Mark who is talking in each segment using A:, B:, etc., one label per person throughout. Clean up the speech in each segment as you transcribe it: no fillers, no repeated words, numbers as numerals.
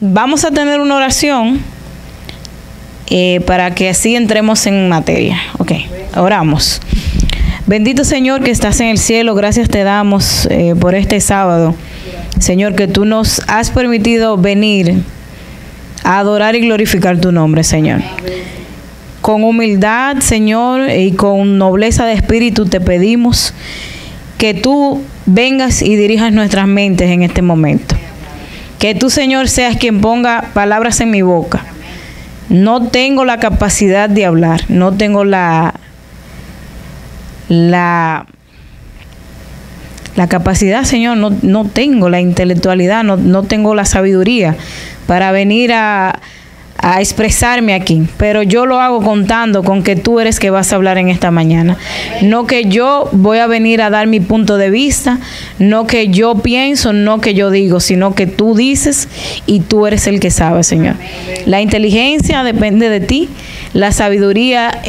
A: Vamos a tener una oración para que así entremos en materia. Ok, oramos. Bendito Señor que estás en el cielo, gracias te damos por este sábado. Señor, que tú nos has permitido venir a adorar y glorificar tu nombre, Señor. Con humildad, Señor, y con nobleza de espíritu te pedimos que tú vengas y dirijas nuestras mentes en este momento. Que tú, Señor, seas quien ponga palabras en mi boca. No tengo la capacidad de hablar, no tengo la capacidad, Señor, no tengo la intelectualidad, no tengo la sabiduría para venir a expresarme aquí, pero yo lo hago contando con que tú eres que vas a hablar en esta mañana. No que yo voy a venir a dar mi punto de vista, no que yo pienso, no que yo digo, sino que tú dices y tú eres el que sabe, Señor. La inteligencia depende de ti, la sabiduría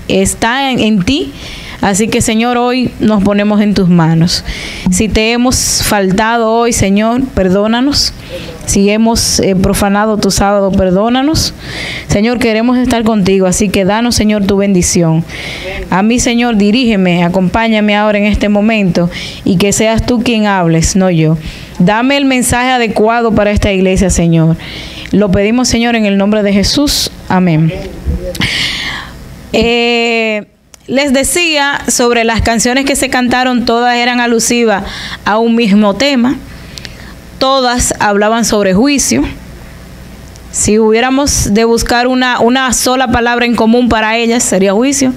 A: está en ti. Así que, Señor, hoy nos ponemos en tus manos. Si te hemos faltado hoy, Señor, perdónanos. Si hemos profanado tu sábado, perdónanos. Señor, queremos estar contigo, así que danos, Señor, tu bendición. A mí, Señor, dirígeme, acompáñame ahora en este momento y que seas tú quien hables, no yo. Dame el mensaje adecuado para esta iglesia, Señor. Lo pedimos, Señor, en el nombre de Jesús. Amén. Les decía sobre las canciones que se cantaron, todas eran alusivas a un mismo tema. Todas hablaban sobre juicio. Si hubiéramos de buscar una sola palabra en común para ellas, sería juicio.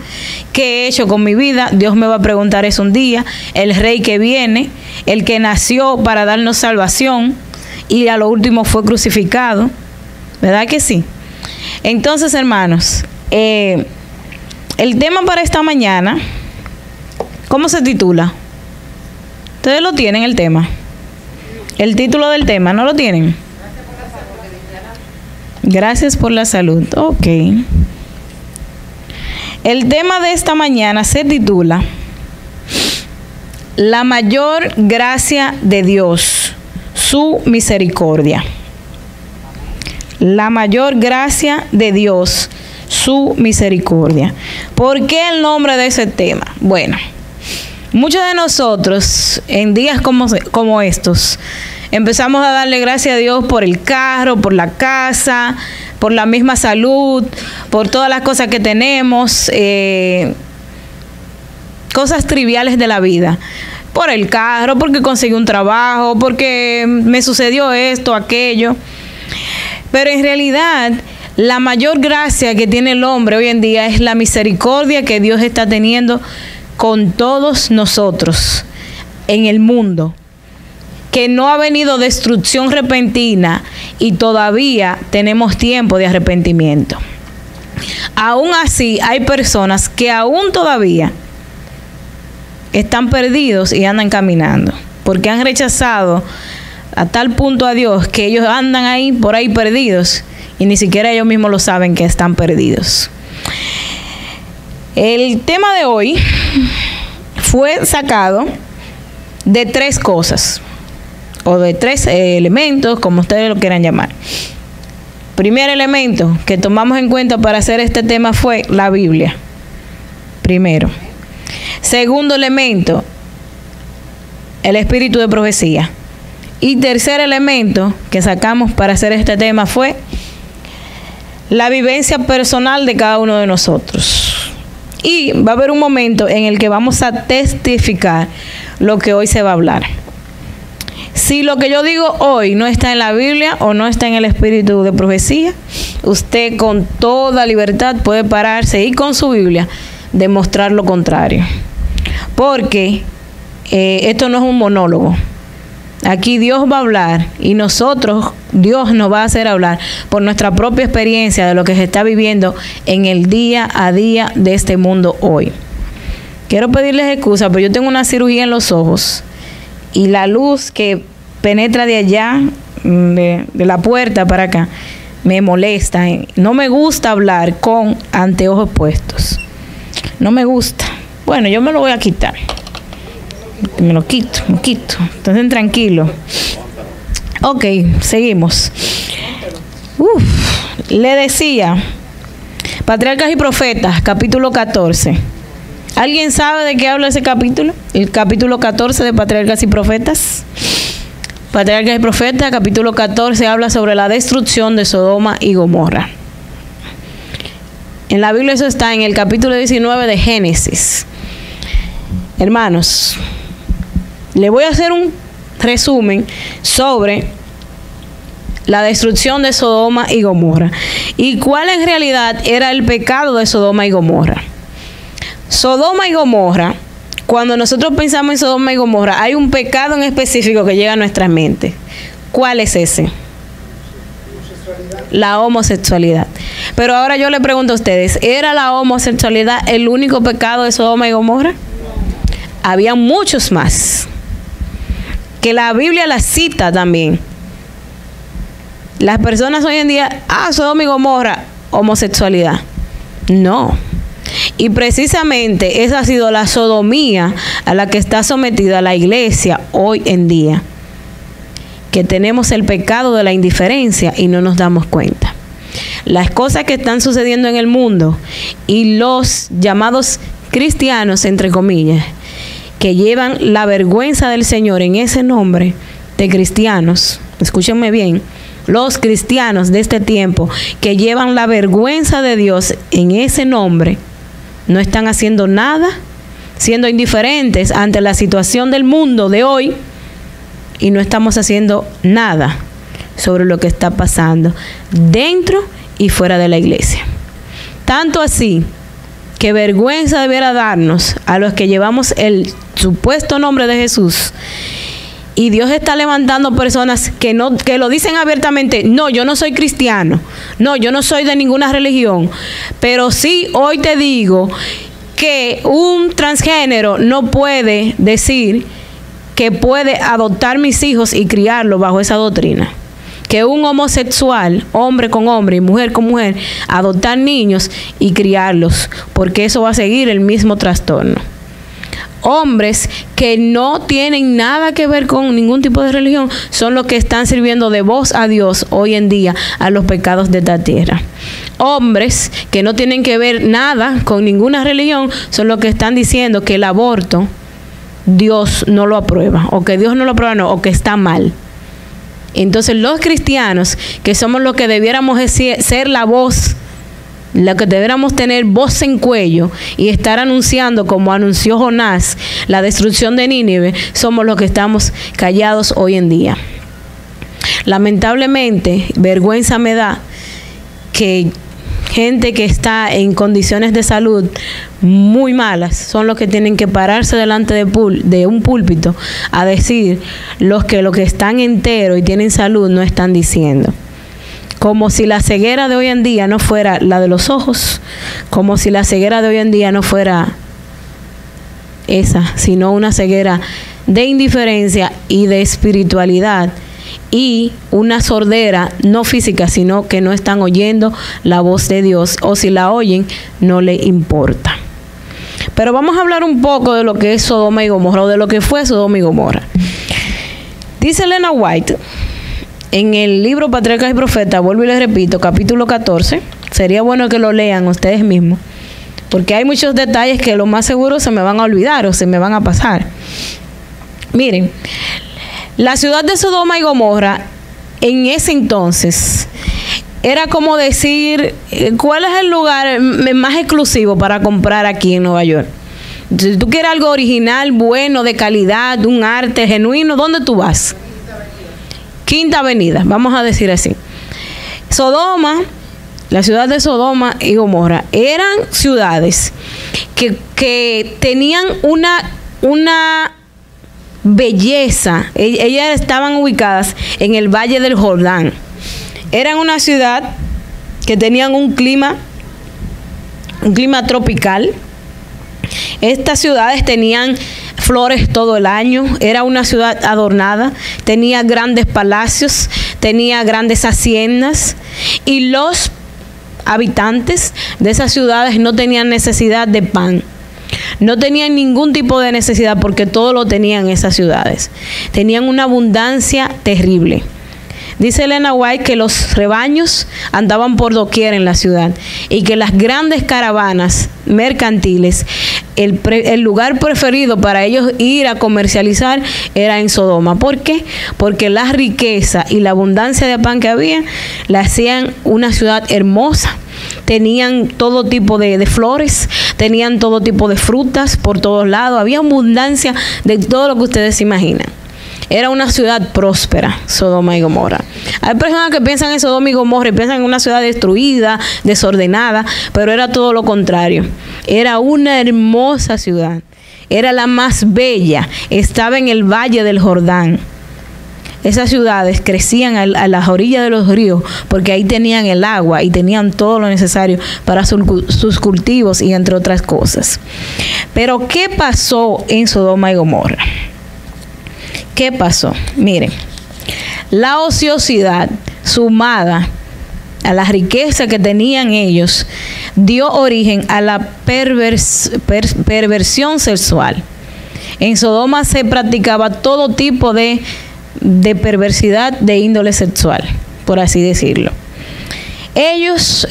A: ¿Qué he hecho con mi vida? Dios me va a preguntar eso un día. El rey que viene, el que nació para darnos salvación y a lo último fue crucificado. ¿Verdad que sí? Entonces, hermanos, el tema para esta mañana, ¿cómo se titula? ¿Ustedes lo tienen el tema? El título del tema, ¿no lo tienen? Gracias por la salud. Ok. El tema de esta mañana se titula La mayor gracia de Dios, su misericordia. La mayor gracia de Dios, su misericordia. ¿Por qué el nombre de ese tema? Bueno, muchos de nosotros en días como estos empezamos a darle gracias a Dios por el carro, por la casa, por la misma salud, por todas las cosas que tenemos, cosas triviales de la vida. Por el carro, porque conseguí un trabajo, porque me sucedió esto, aquello. Pero en realidad, la mayor gracia que tiene el hombre hoy en día es la misericordia que Dios está teniendo con todos nosotros en el mundo. Que no ha venido destrucción repentina y todavía tenemos tiempo de arrepentimiento. Aún así, hay personas que aún todavía están perdidos y andan caminando, porque han rechazado a tal punto a Dios que ellos andan ahí por ahí perdidos y ni siquiera ellos mismos lo saben que están perdidos. El tema de hoy fue sacado de tres cosas, o de tres elementos, como ustedes lo quieran llamar. Primer elemento que tomamos en cuenta para hacer este tema fue la Biblia. Primero. Segundo elemento, el espíritu de profecía. Y tercer elemento que sacamos para hacer este tema fue la vivencia personal de cada uno de nosotros. Y va a haber un momento en el que vamos a testificar lo que hoy se va a hablar. Si lo que yo digo hoy no está en la Biblia o no está en el espíritu de profecía, usted con toda libertad puede pararse y con su Biblia demostrar lo contrario. Porque esto no es un monólogo. Aquí Dios va a hablar y nosotros, Dios nos va a hacer hablar por nuestra propia experiencia de lo que se está viviendo en el día a día de este mundo hoy. Quiero pedirles excusa, pero yo tengo una cirugía en los ojos y la luz que penetra de allá, de la puerta para acá, me molesta. No me gusta hablar con anteojos puestos. No me gusta. Bueno, yo me lo voy a quitar. Me quito. Entonces, tranquilo. Ok, seguimos. Le decía, Patriarcas y Profetas, capítulo 14. ¿Alguien sabe de qué habla ese capítulo? El capítulo 14 de Patriarcas y Profetas. Patriarcas y Profetas, capítulo 14, habla sobre la destrucción de Sodoma y Gomorra. En la Biblia eso está en el capítulo 19 de Génesis. Hermanos, le voy a hacer un resumen sobre la destrucción de Sodoma y Gomorra y cuál en realidad era el pecado de Sodoma y Gomorra. Sodoma y Gomorra, cuando nosotros pensamos en Sodoma y Gomorra, hay un pecado en específico que llega a nuestra mente. ¿Cuál es ese? La homosexualidad. Pero ahora yo le pregunto a ustedes, ¿era la homosexualidad el único pecado de Sodoma y Gomorra? Había muchos más, que la Biblia la cita también. Las personas hoy en día, Sodoma y Gomorra, homosexualidad. No. Y precisamente esa ha sido la sodomía a la que está sometida la iglesia hoy en día. Que tenemos el pecado de la indiferencia y no nos damos cuenta. Las cosas que están sucediendo en el mundo y los llamados cristianos, entre comillas, que llevan la vergüenza del Señor en ese nombre de cristianos, escúchenme bien, los cristianos de este tiempo que llevan la vergüenza de Dios en ese nombre, no están haciendo nada, siendo indiferentes ante la situación del mundo de hoy y no estamos haciendo nada sobre lo que está pasando dentro y fuera de la iglesia. Tanto así que vergüenza debiera darnos a los que llevamos el supuesto nombre de Jesús. Y Dios está levantando personas que lo dicen abiertamente, no, yo no soy cristiano, no, yo no soy de ninguna religión, pero sí hoy te digo que un transgénero no puede decir que puede adoptar mis hijos y criarlos bajo esa doctrina. Que un homosexual, hombre con hombre y mujer con mujer, adoptar niños y criarlos, porque eso va a seguir el mismo trastorno. Hombres que no tienen nada que ver con ningún tipo de religión son los que están sirviendo de voz a Dios hoy en día a los pecados de esta tierra. Hombres que no tienen que ver nada con ninguna religión son los que están diciendo que el aborto Dios no lo aprueba, o que Dios no lo aprueba, no, o que está mal. Entonces los cristianos, que somos los que debiéramos ser la voz, lo que debiéramos tener voz en cuello y estar anunciando como anunció Jonás la destrucción de Nínive, somos los que estamos callados hoy en día. Lamentablemente, vergüenza me da que gente que está en condiciones de salud muy malas son los que tienen que pararse delante de un púlpito a decir lo que están enteros y tienen salud no están diciendo. Como si la ceguera de hoy en día no fuera la de los ojos, como si la ceguera de hoy en día no fuera esa, sino una ceguera de indiferencia y de espiritualidad y una sordera no física, sino que no están oyendo la voz de Dios, o si la oyen no le importa. Pero vamos a hablar un poco de lo que es Sodoma y Gomorra, o de lo que fue Sodoma y Gomorra. Dice Elena White en el libro Patriarcas y Profetas, vuelvo y les repito, capítulo 14, sería bueno que lo lean ustedes mismos, porque hay muchos detalles que lo más seguro se me van a olvidar o se me van a pasar. Miren, la ciudad de Sodoma y Gomorra en ese entonces era como decir, ¿cuál es el lugar más exclusivo para comprar aquí en Nueva York? Si tú quieres algo original, bueno, de calidad, un arte genuino, ¿dónde tú vas? Quinta Avenida, vamos a decir así. Sodoma, la ciudad de Sodoma y Gomorra, eran ciudades que tenían una belleza. Ellas estaban ubicadas en el Valle del Jordán. Eran una ciudad que tenían un clima tropical. Estas ciudades tenían flores todo el año. Era una ciudad adornada. Tenía grandes palacios, tenía grandes haciendas. Y los habitantes de esas ciudades no tenían necesidad de pan. No tenían ningún tipo de necesidad porque todo lo tenían en esas ciudades. Tenían una abundancia terrible. Dice Elena White que los rebaños andaban por doquier en la ciudad y que las grandes caravanas mercantiles, el lugar preferido para ellos ir a comercializar era en Sodoma. ¿Por qué? Porque la riqueza y la abundancia de pan que había la hacían una ciudad hermosa. Tenían todo tipo de flores, tenían todo tipo de frutas por todos lados, había abundancia de todo lo que ustedes se imaginan. Era una ciudad próspera, Sodoma y Gomorra. Hay personas que piensan en Sodoma y Gomorra y piensan en una ciudad destruida, desordenada, pero era todo lo contrario. Era una hermosa ciudad, era la más bella, estaba en el valle del Jordán. Esas ciudades crecían a las orillas de los ríos porque ahí tenían el agua y tenían todo lo necesario para sus cultivos y entre otras cosas. Pero ¿qué pasó en Sodoma y Gomorra? ¿Qué pasó? Miren, la ociosidad sumada a la riqueza que tenían ellos dio origen a la perversión sexual. En Sodoma se practicaba todo tipo de perversidad de índole sexual, por así decirlo. Ellos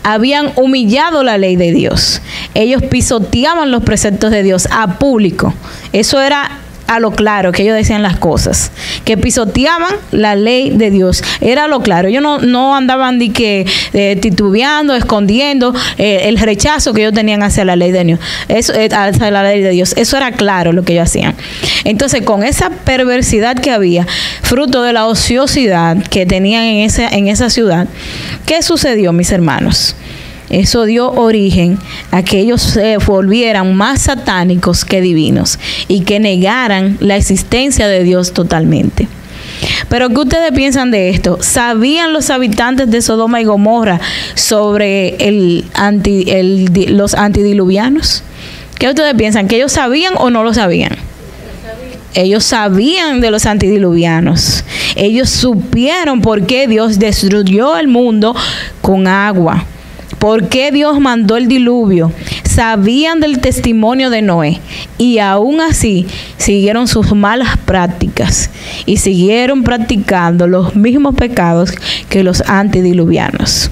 A: habían humillado la ley de Dios. Ellos pisoteaban los preceptos de Dios a público. Eso era a lo claro, que ellos decían las cosas, que pisoteaban la ley de Dios, era lo claro. Ellos no andaban titubeando, escondiendo el rechazo que ellos tenían hacia la ley de Dios. Hacia la ley de Dios. Eso era claro lo que ellos hacían. Entonces, con esa perversidad que había, fruto de la ociosidad que tenían en esa ciudad, ¿qué sucedió, mis hermanos? Eso dio origen a que ellos se volvieran más satánicos que divinos y que negaran la existencia de Dios totalmente. Pero ¿qué ustedes piensan de esto? ¿Sabían los habitantes de Sodoma y Gomorra sobre los antidiluvianos? ¿Qué ustedes piensan? ¿Que ellos sabían o no lo sabían? Ellos sabían de los antidiluvianos. Ellos supieron por qué Dios destruyó el mundo con agua. ¿Por qué Dios mandó el diluvio? Sabían del testimonio de Noé y aún así siguieron sus malas prácticas y siguieron practicando los mismos pecados que los antediluvianos.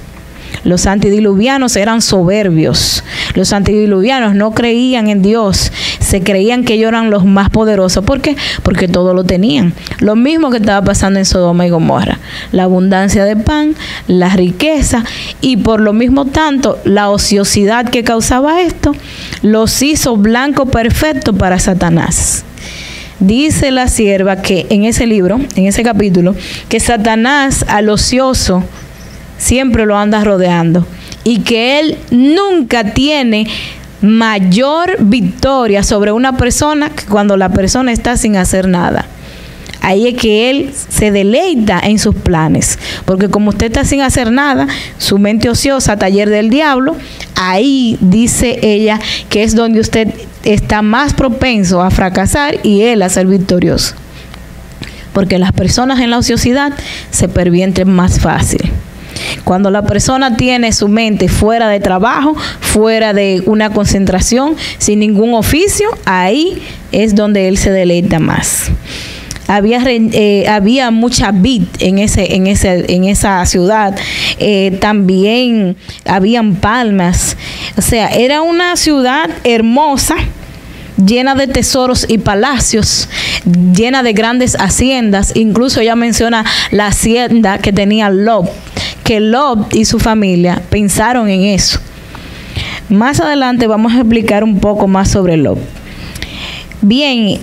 A: Los antediluvianos eran soberbios. Los antediluvianos no creían en Dios. Se creían que ellos eran los más poderosos. ¿Por qué? Porque todo lo tenían. Lo mismo que estaba pasando en Sodoma y Gomorra. La abundancia de pan, la riqueza y por lo mismo tanto la ociosidad que causaba esto los hizo blanco perfecto para Satanás. Dice la sierva que en ese libro, en ese capítulo, que Satanás al ocioso siempre lo anda rodeando y que él nunca tiene mayor victoria sobre una persona que cuando la persona está sin hacer nada. Ahí es que él se deleita en sus planes, porque como usted está sin hacer nada, su mente ociosa, taller del diablo, ahí dice ella que es donde usted está más propenso a fracasar y él a ser victorioso, porque las personas en la ociosidad se pervienten más fácil. Cuando la persona tiene su mente fuera de trabajo, fuera de una concentración, sin ningún oficio, ahí es donde él se deleita más. Había mucha vid en esa ciudad. También habían palmas. O sea, era una ciudad hermosa, llena de tesoros y palacios, llena de grandes haciendas. Incluso ella menciona la hacienda que tenía Lot, que Lot y su familia pensaron en eso. Más adelante vamos a explicar un poco más sobre Lot. Bien,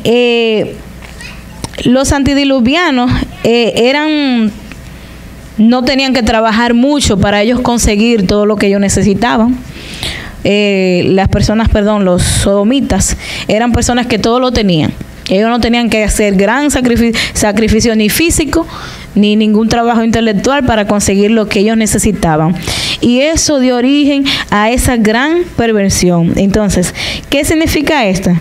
A: los antediluvianos no tenían que trabajar mucho para ellos conseguir todo lo que ellos necesitaban. Los sodomitas eran personas que todo lo tenían. Ellos no tenían que hacer gran sacrificio ni físico ni ningún trabajo intelectual para conseguir lo que ellos necesitaban. Y eso dio origen a esa gran perversión. Entonces, ¿qué significa esto?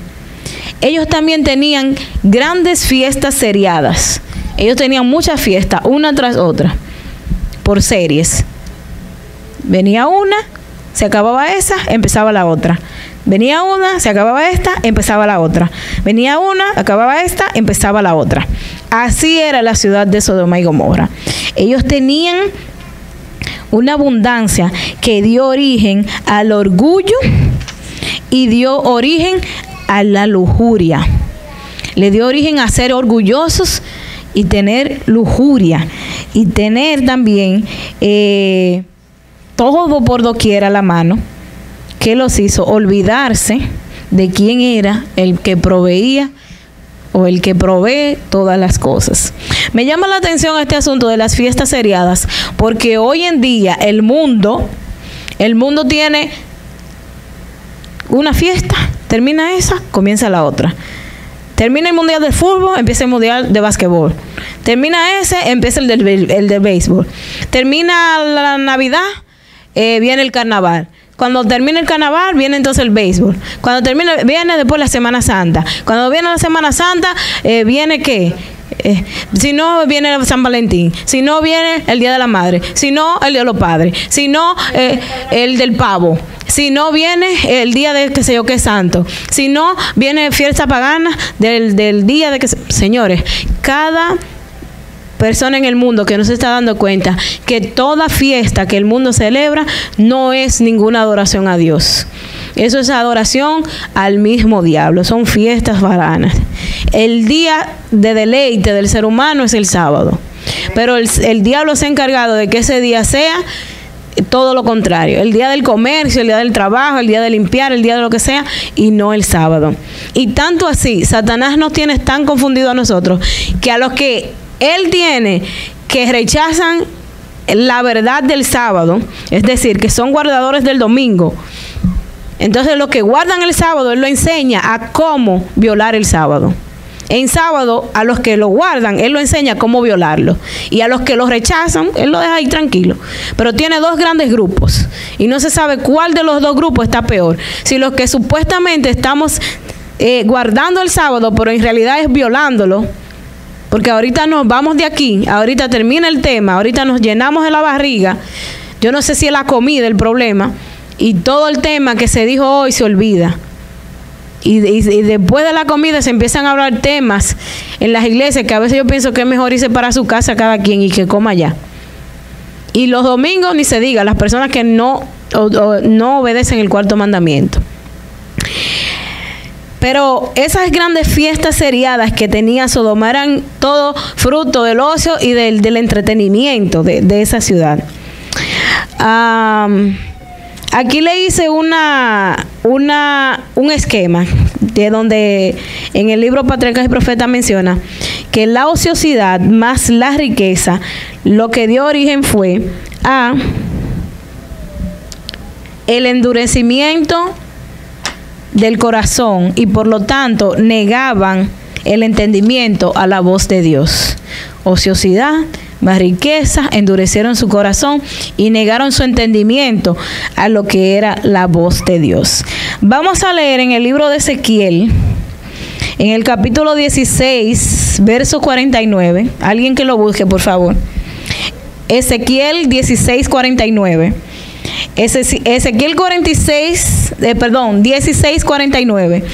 A: Ellos también tenían grandes fiestas seriadas. Ellos tenían muchas fiestas, una tras otra, por series. Venía una, se acababa esa, empezaba la otra. Venía una, se acababa esta, empezaba la otra. Venía una, acababa esta, empezaba la otra. Así era la ciudad de Sodoma y Gomorra. Ellos tenían una abundancia que dio origen al orgullo y dio origen a la lujuria. Le dio origen a ser orgullosos y tener lujuria. Y tener también todo por doquier a la mano, que los hizo olvidarse de quién era el que proveía o el que provee todas las cosas. Me llama la atención este asunto de las fiestas seriadas, porque hoy en día el mundo tiene una fiesta, termina esa, comienza la otra. Termina el mundial de fútbol, empieza el mundial de básquetbol. Termina ese, empieza el del béisbol. Termina la Navidad, viene el carnaval. Cuando termina el carnaval, viene entonces el béisbol. Cuando termina, viene después la Semana Santa. Cuando viene la Semana Santa, viene ¿qué? Si no, viene San Valentín. Si no, viene el Día de la Madre. Si no, el Día de los Padres. Si no, el del pavo. Si no, viene el día de qué sé yo qué santo. Si no, viene fiesta pagana del día de que... Señores, cada persona en el mundo que no se está dando cuenta que toda fiesta que el mundo celebra no es ninguna adoración a Dios. Eso es adoración al mismo diablo. Son fiestas varanas. El día de deleite del ser humano es el sábado. Pero el diablo se ha encargado de que ese día sea todo lo contrario. El día del comercio, el día del trabajo, el día de limpiar, el día de lo que sea, y no el sábado. Y tanto así, Satanás nos tiene tan confundidos a nosotros, que a los que él tiene que rechazan la verdad del sábado, es decir, que son guardadores del domingo, entonces los que guardan el sábado, él lo enseña a cómo violar el sábado. En sábado, a los que lo guardan, él lo enseña cómo violarlo. Y a los que lo rechazan, él lo deja ahí tranquilo. Pero tiene dos grandes grupos. Y no se sabe cuál de los dos grupos está peor. Si los que supuestamente estamos guardando el sábado, pero en realidad es violándolo. Porque ahorita nos vamos de aquí, ahorita termina el tema, ahorita nos llenamos de la barriga. Yo no sé si es la comida el problema. Y todo el tema que se dijo hoy se olvida. Y después de la comida se empiezan a hablar temas en las iglesias que a veces yo pienso que es mejor irse para su casa cada quien y que coma allá. Y los domingos ni se diga, las personas que no obedecen el cuarto mandamiento. Pero esas grandes fiestas seriadas que tenía Sodoma eran todo fruto del ocio y del entretenimiento de esa ciudad. Aquí le hice un esquema de donde en el libro Patriarcas y Profetas menciona que la ociosidad más la riqueza, lo que dio origen fue a el endurecimiento del corazón y por lo tanto negaban el entendimiento a la voz de Dios. Ociosidad más riqueza, endurecieron su corazón y negaron su entendimiento a lo que era la voz de Dios. Vamos a leer en el libro de Ezequiel, en el capítulo 16, verso 49. Alguien que lo busque, por favor. Ezequiel 16, 49. Ezequiel 16, 49.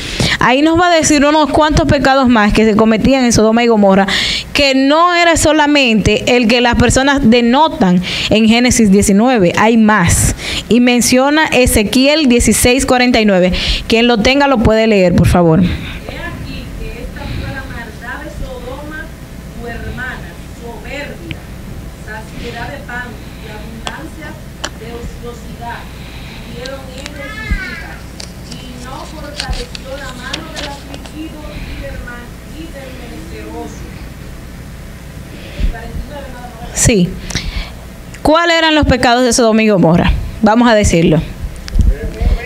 A: Ahí nos va a decir unos cuantos pecados más que se cometían en Sodoma y Gomorra, que no era solamente el que las personas denotan en Génesis 19, hay más. Y menciona Ezequiel 16, 49. Quien lo tenga lo puede leer, por favor. Sí. ¿Cuáles eran los pecados de Sodoma y Gomorra? Vamos a decirlo.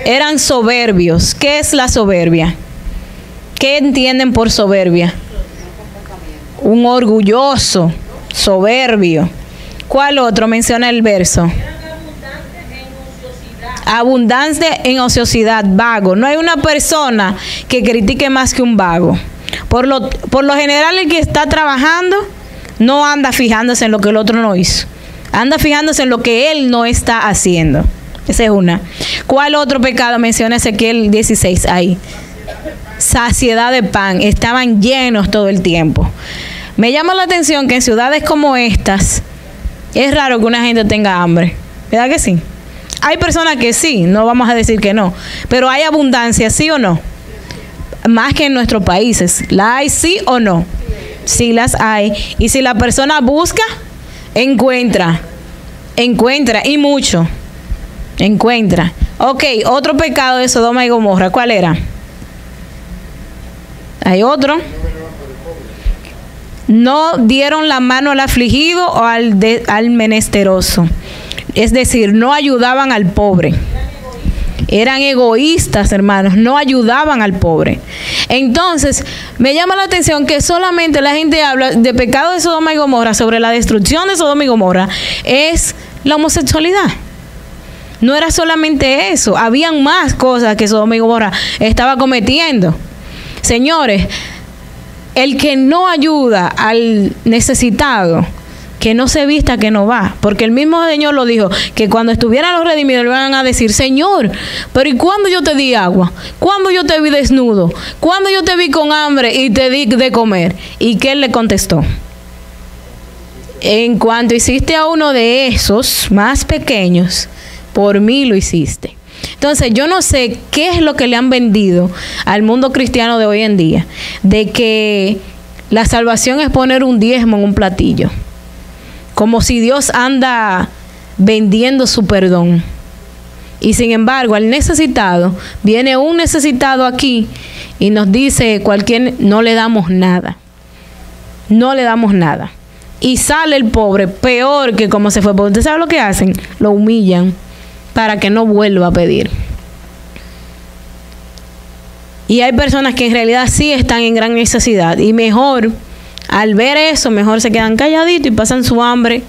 A: Eran soberbios. ¿Qué es la soberbia? ¿Qué entienden por soberbia? Un orgulloso, soberbio. ¿Cuál otro menciona el verso? Abundante en ociosidad, vago. No hay una persona que critique más que un vago. Por lo general, el que está trabajando no anda fijándose en lo que el otro no hizo. Anda fijándose en lo que él no está haciendo. Esa es una. ¿Cuál otro pecado menciona Ezequiel 16 ahí? Saciedad de pan. Estaban llenos todo el tiempo. Me llama la atención que en ciudades como estas es raro que una gente tenga hambre. ¿Verdad que sí? Hay personas que sí, no vamos a decir que no. Pero hay abundancia, ¿sí o no? Más que en nuestros países. ¿La hay sí o no? Sí las hay. Y si la persona busca, encuentra. Encuentra, y mucho. Encuentra. Ok, otro pecado de Sodoma y Gomorra, ¿cuál era? Hay otro. No dieron la mano al afligido o al menesteroso. Es decir, no ayudaban al pobre. Eran egoístas, hermanos, no ayudaban al pobre. Entonces, me llama la atención que solamente la gente habla de pecado de Sodoma y Gomorra, sobre la destrucción de Sodoma y Gomorra, es la homosexualidad. No era solamente eso, habían más cosas que Sodoma y Gomorra estaba cometiendo. Señores, el que no ayuda al necesitado, que no se vista, que no va. Porque el mismo Señor lo dijo, que cuando estuvieran los redimidos le van a decir, Señor, pero ¿y cuándo yo te di agua? ¿Cuándo yo te vi desnudo? ¿Cuándo yo te vi con hambre y te di de comer? ¿Y qué él le contestó? En cuanto hiciste a uno de esos más pequeños, por mí lo hiciste. Entonces, yo no sé qué es lo que le han vendido al mundo cristiano de hoy en día, de que la salvación es poner un diezmo en un platillo. Como si Dios anda vendiendo su perdón. Y sin embargo, al necesitado, viene un necesitado aquí y nos dice no le damos nada. No le damos nada. Y sale el pobre peor que como se fue. Porque ¿usted sabe lo que hacen? Lo humillan para que no vuelva a pedir. Y hay personas que en realidad sí están en gran necesidad. Y mejor, al ver eso, mejor se quedan calladitos y pasan su hambre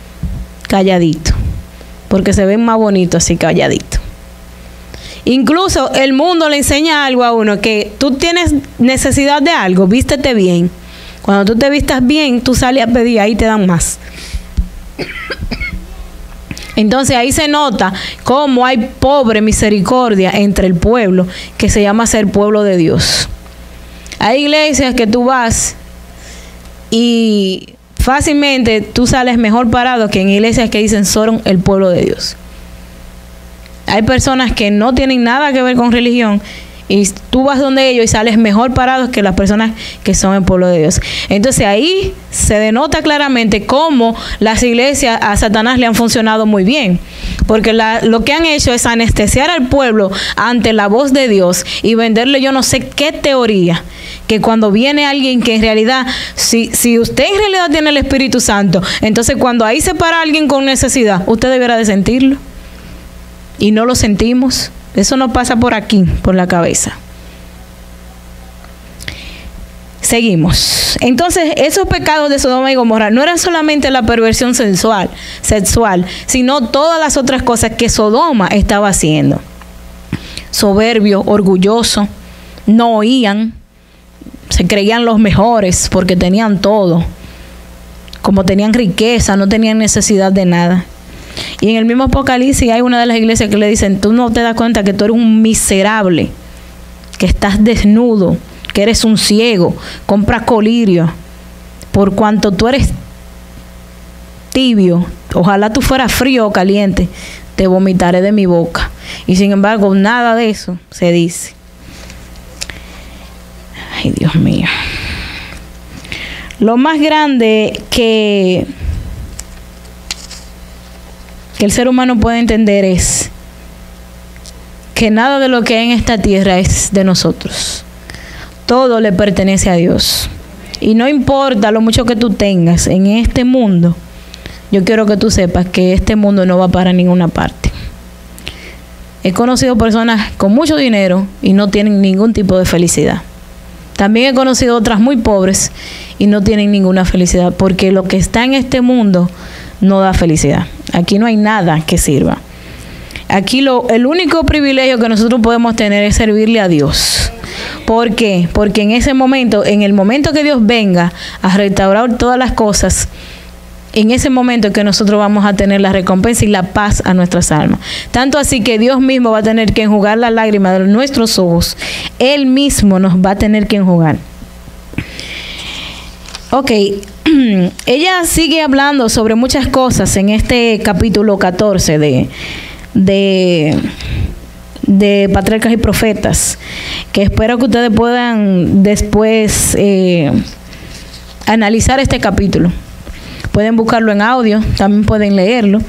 A: calladito. Porque se ven más bonitos así calladito. Incluso el mundo le enseña algo a uno, que tú tienes necesidad de algo, vístete bien. Cuando tú te vistas bien, tú sales a pedir, ahí te dan más. Entonces ahí se nota cómo hay pobre misericordia entre el pueblo, que se llama ser pueblo de Dios. Hay iglesias que tú vas y fácilmente tú sales mejor parado que en iglesias que dicen son el pueblo de Dios. Hay personas que no tienen nada que ver con religión y tú vas donde ellos y sales mejor parado que las personas que son el pueblo de Dios. Entonces ahí se denota claramente cómo las iglesias a Satanás le han funcionado muy bien, porque lo que han hecho es anestesiar al pueblo ante la voz de Dios y venderle yo no sé qué teoría, que cuando viene alguien que en realidad, si usted en realidad tiene el Espíritu Santo, entonces cuando ahí se para alguien con necesidad, usted deberá de sentirlo. Y no lo sentimos. Eso no pasa por aquí, por la cabeza. Seguimos. Entonces, esos pecados de Sodoma y Gomorra no eran solamente la perversión sexual, sino todas las otras cosas que Sodoma estaba haciendo. Soberbio, orgulloso, no oían, se creían los mejores porque tenían todo. Como tenían riqueza, no tenían necesidad de nada. Y en el mismo Apocalipsis hay una de las iglesias que le dicen, tú no te das cuenta que tú eres un miserable, que estás desnudo, que eres un ciego, compras colirio, por cuanto tú eres tibio, ojalá tú fueras frío o caliente, te vomitaré de mi boca. Y sin embargo, nada de eso se dice. Ay, Dios mío. Lo más grande que el ser humano puede entender es que nada de lo que hay en esta tierra es de nosotros. Todo le pertenece a Dios. Y no importa lo mucho que tú tengas en este mundo, yo quiero que tú sepas que este mundo no va para ninguna parte. He conocido personas con mucho dinero y no tienen ningún tipo de felicidad. También he conocido otras muy pobres y no tienen ninguna felicidad, porque lo que está en este mundo no da felicidad. Aquí no hay nada que sirva. Aquí el único privilegio que nosotros podemos tener es servirle a Dios. ¿Por qué? Porque en ese momento, en el momento que Dios venga a restaurar todas las cosas, en ese momento que nosotros vamos a tener la recompensa y la paz a nuestras almas. Tanto así que Dios mismo va a tener que enjugar las lágrimas de nuestros ojos. Él mismo nos va a tener que enjugar. Ok, ella sigue hablando sobre muchas cosas en este capítulo 14 de Patriarcas y Profetas, que espero que ustedes puedan después analizar este capítulo. Pueden buscarlo en audio, también pueden leerlo.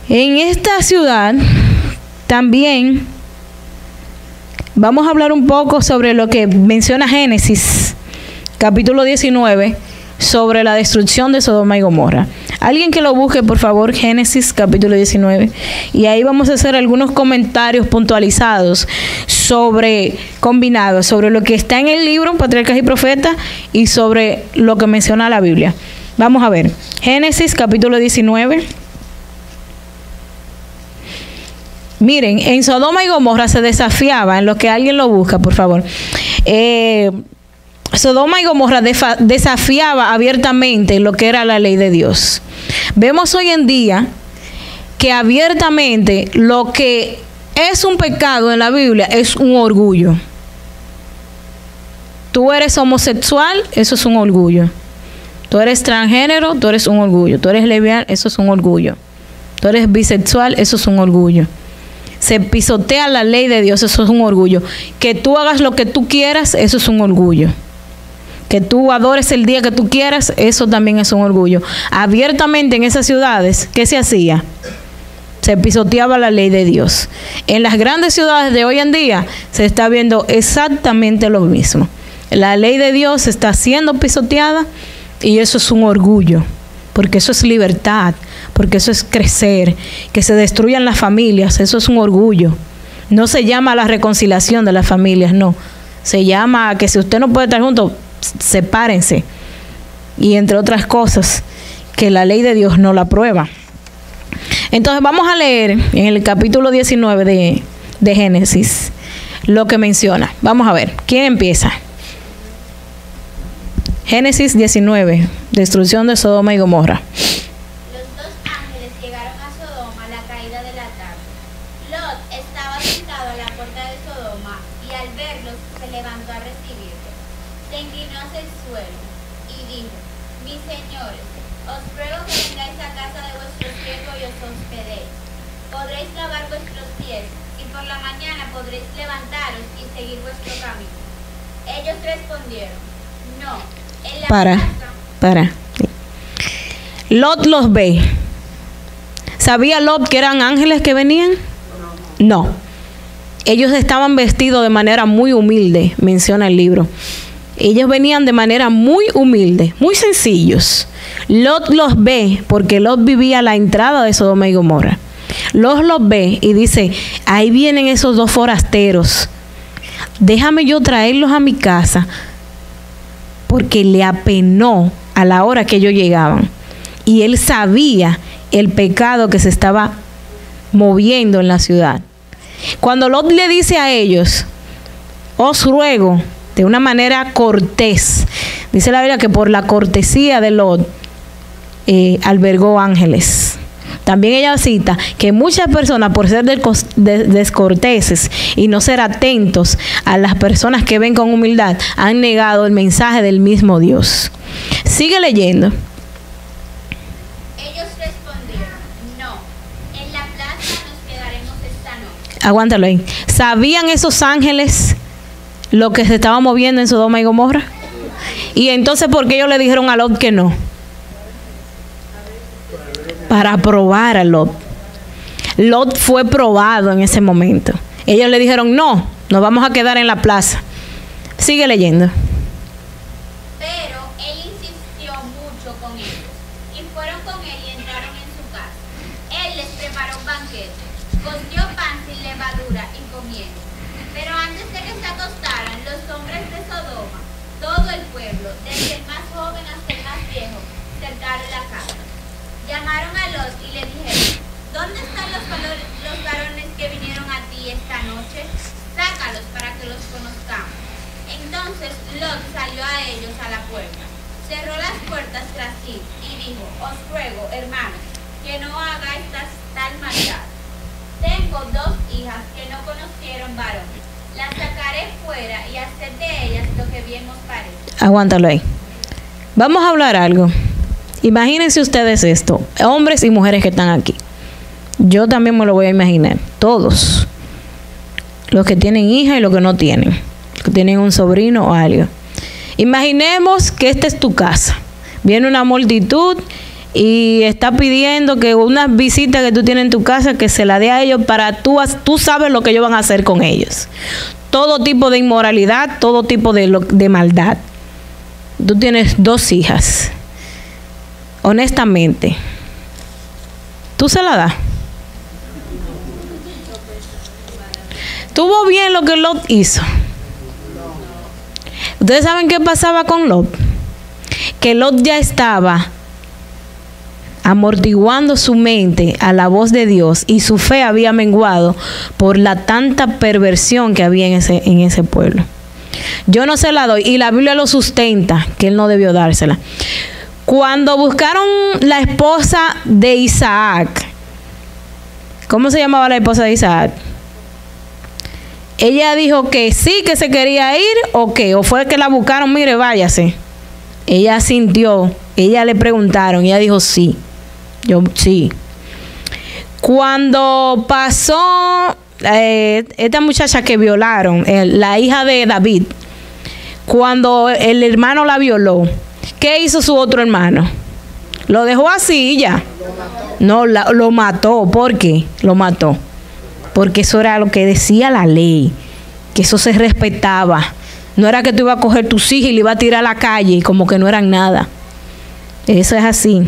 A: En esta ciudad también vamos a hablar un poco sobre lo que menciona Génesis capítulo 19, sobre la destrucción de Sodoma y Gomorra. Alguien que lo busque, por favor, Génesis capítulo 19. Y ahí vamos a hacer algunos comentarios puntualizados combinados sobre lo que está en el libro, Patriarcas y Profetas, y sobre lo que menciona la Biblia. Vamos a ver. Génesis capítulo 19. Miren, en Sodoma y Gomorra se desafiaba, en lo que alguien lo busca, por favor. Sodoma y Gomorra desafiaba abiertamente lo que era la ley de Dios. Vemos hoy en día que abiertamente lo que es un pecado en la Biblia es un orgullo. Tú eres homosexual, eso es un orgullo. Tú eres transgénero, tú eres un orgullo. Tú eres lesbiana, eso es un orgullo. Tú eres bisexual, eso es un orgullo. Se pisotea la ley de Dios, eso es un orgullo. Que tú hagas lo que tú quieras, eso es un orgullo. Que tú adores el día que tú quieras, eso también es un orgullo. Abiertamente en esas ciudades, ¿qué se hacía? Se pisoteaba la ley de Dios. En las grandes ciudades de hoy en día se está viendo exactamente lo mismo. La ley de Dios está siendo pisoteada y eso es un orgullo, porque eso es libertad, porque eso es crecer. Que se destruyan las familias, eso es un orgullo. No se llama la reconciliación de las familias, no. Se llama que si usted no puede estar juntos, sepárense. Y entre otras cosas, que la ley de Dios no la aprueba. Entonces vamos a leer en el capítulo 19 de Génesis lo que menciona. Vamos a ver, ¿quién empieza? Génesis 19, destrucción de Sodoma y Gomorra.
B: Los dos ángeles llegaron a Sodoma a la caída de la tarde. Lot estaba sentado a la puerta de Sodoma y al verlos se levantó a recibirlos. Se inclinó hacia el suelo y dijo: mis señores, os ruego que vengáis a casa de vuestro siervo y os hospedéis. Podréis lavar vuestros pies y por la mañana podréis levantaros y seguir vuestro camino. Ellos respondieron: no. En la
A: Para. Lot los ve. ¿Sabía Lot que eran ángeles que venían? No. Ellos estaban vestidos de manera muy humilde, menciona el libro. Ellos venían de manera muy humilde, muy sencillos. Lot los ve porque Lot vivía a la entrada de Sodoma y Gomorra. Lot los ve y dice: ahí vienen esos dos forasteros. Déjame yo traerlos a mi casa, porque le apenó a la hora que ellos llegaban. Y él sabía el pecado que se estaba moviendo en la ciudad. Cuando Lot le dice a ellos: os ruego, de una manera cortés, dice la Biblia que por la cortesía de Lot albergó ángeles. También ella cita que muchas personas, por ser descorteses y no ser atentos a las personas que ven con humildad, han negado el mensaje del mismo Dios. Sigue leyendo.
B: Ellos respondieron: no, en la plaza nos quedaremos esta noche.
A: Aguántalo ahí. ¿Sabían esos ángeles lo que se estaba moviendo en Sodoma y Gomorra? Y entonces, ¿por qué ellos le dijeron a Lot que no? Para probar a Lot. Lot fue probado en ese momento. Ellos le dijeron: no, nos vamos a quedar en la plaza. Sigue leyendo.
B: Pero él insistió mucho con ellos y fueron con él y entraron en su casa. Él les preparó un banquete, coció pan sin levadura y comieron. Pero antes de que se acostaran, los hombres de Sodoma, todo el pueblo, desde el más joven hasta el más viejo, cercaron la casa. Llamaron a Lot y le dijeron: ¿dónde están los varones que vinieron a ti esta noche? Sácalos para que los conozcamos. Entonces Lot salió a ellos a la puerta. Cerró las puertas tras sí y dijo: os ruego, hermanos, que no hagáis tal maldad. Tengo 2 hijas que no conocieron varón. Las sacaré fuera y haced de ellas lo que bien os parece.
A: Aguántalo ahí. Vamos a hablar algo. Imagínense ustedes esto, hombres y mujeres que están aquí. Yo también me lo voy a imaginar. Todos. Los que tienen hija y los que no tienen. Los que tienen un sobrino o algo. Imaginemos que esta es tu casa. Viene una multitud y está pidiendo que unas visitas que tú tienes en tu casa, que se la dé a ellos para tú sabes lo que ellos van a hacer con ellos. Todo tipo de inmoralidad, todo tipo de maldad. Tú tienes 2 hijas. Honestamente, ¿tú se la das? ¿Tuvo bien lo que Lot hizo? ¿Ustedes saben qué pasaba con Lot? Que Lot ya estaba amortiguando su mente a la voz de Dios y su fe había menguado por la tanta perversión que había en ese pueblo. Yo no se la doy y la Biblia lo sustenta, que él no debió dársela. Cuando buscaron la esposa de Isaac, ¿cómo se llamaba la esposa de Isaac? Ella dijo que sí, que se quería ir, o qué, o fue que la buscaron, mire, váyase. Ella sintió, ella le preguntaron, ella dijo sí. Yo sí. Cuando pasó esta muchacha que violaron, la hija de David, cuando el hermano la violó, ¿qué hizo su otro hermano? Lo dejó así y ya. No, lo mató. ¿Por qué? Lo mató. Porque eso era lo que decía la ley, que eso se respetaba. No era que tú ibas a coger tus hijas y le ibas a tirar a la calle como que no eran nada. Eso es así.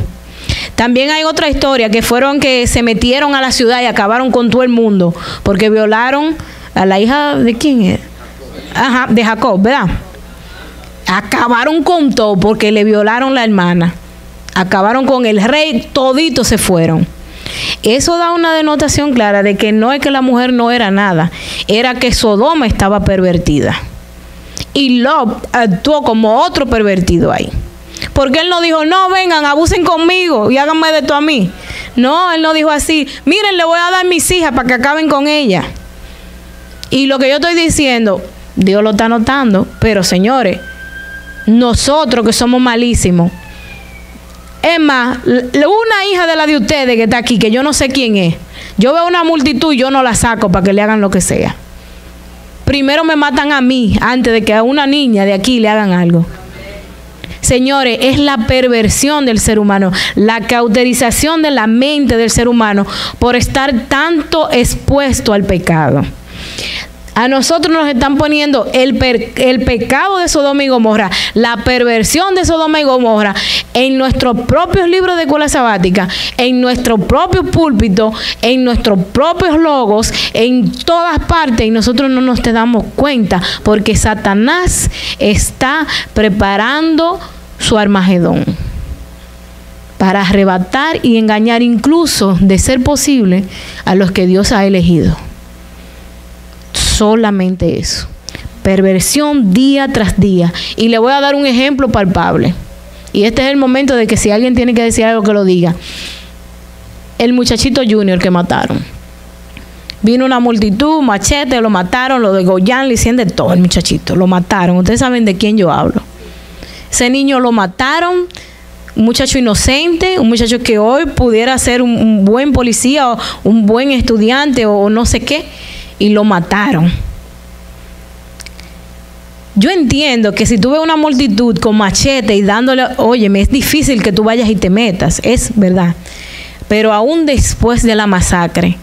A: También hay otra historia que fueron que se metieron a la ciudad y acabaron con todo el mundo porque violaron a la hija de ¿quién es? Ajá, de Jacob, ¿verdad? Acabaron con todo porque le violaron la hermana. Acabaron con el rey, toditos se fueron. Eso da una denotación clara de que no es que la mujer no era nada, era que Sodoma estaba pervertida. Y Lot actuó como otro pervertido ahí. Porque él no dijo, no, vengan, abusen conmigo y háganme de todo a mí. No, él no dijo así, miren, le voy a dar mis hijas para que acaben con ella. Y lo que yo estoy diciendo, Dios lo está notando, pero señores, nosotros que somos malísimos. Es más, una hija de la de ustedes que está aquí, que yo no sé quién es, yo veo una multitud y yo no la saco para que le hagan lo que sea. Primero me matan a mí antes de que a una niña de aquí le hagan algo. Señores, es la perversión del ser humano, la cauterización de la mente del ser humano por estar tanto expuesto al pecado. A nosotros nos están poniendo el pecado de Sodoma y Gomorra, la perversión de Sodoma y Gomorra en nuestros propios libros de escuela sabática, en nuestro propio púlpito, en nuestros propios logos, en todas partes, y nosotros no nos damos cuenta porque Satanás está preparando su Armagedón para arrebatar y engañar, incluso, de ser posible, a los que Dios ha elegido. Solamente eso. Perversión día tras día. Y le voy a dar un ejemplo palpable. Y este es el momento de que si alguien tiene que decir algo, que lo diga. El muchachito Junior que mataron. Vino una multitud, machete, lo mataron, lo degollan, le hicieron de todo el muchachito. Lo mataron. Ustedes saben de quién yo hablo. Ese niño lo mataron. Un muchacho inocente, un muchacho que hoy pudiera ser un buen policía o un buen estudiante o no sé qué. Y lo mataron. Yo entiendo que si tú ves una multitud con machete y dándole, óyeme, es difícil que tú vayas y te metas, es verdad. Pero aún después de la masacre,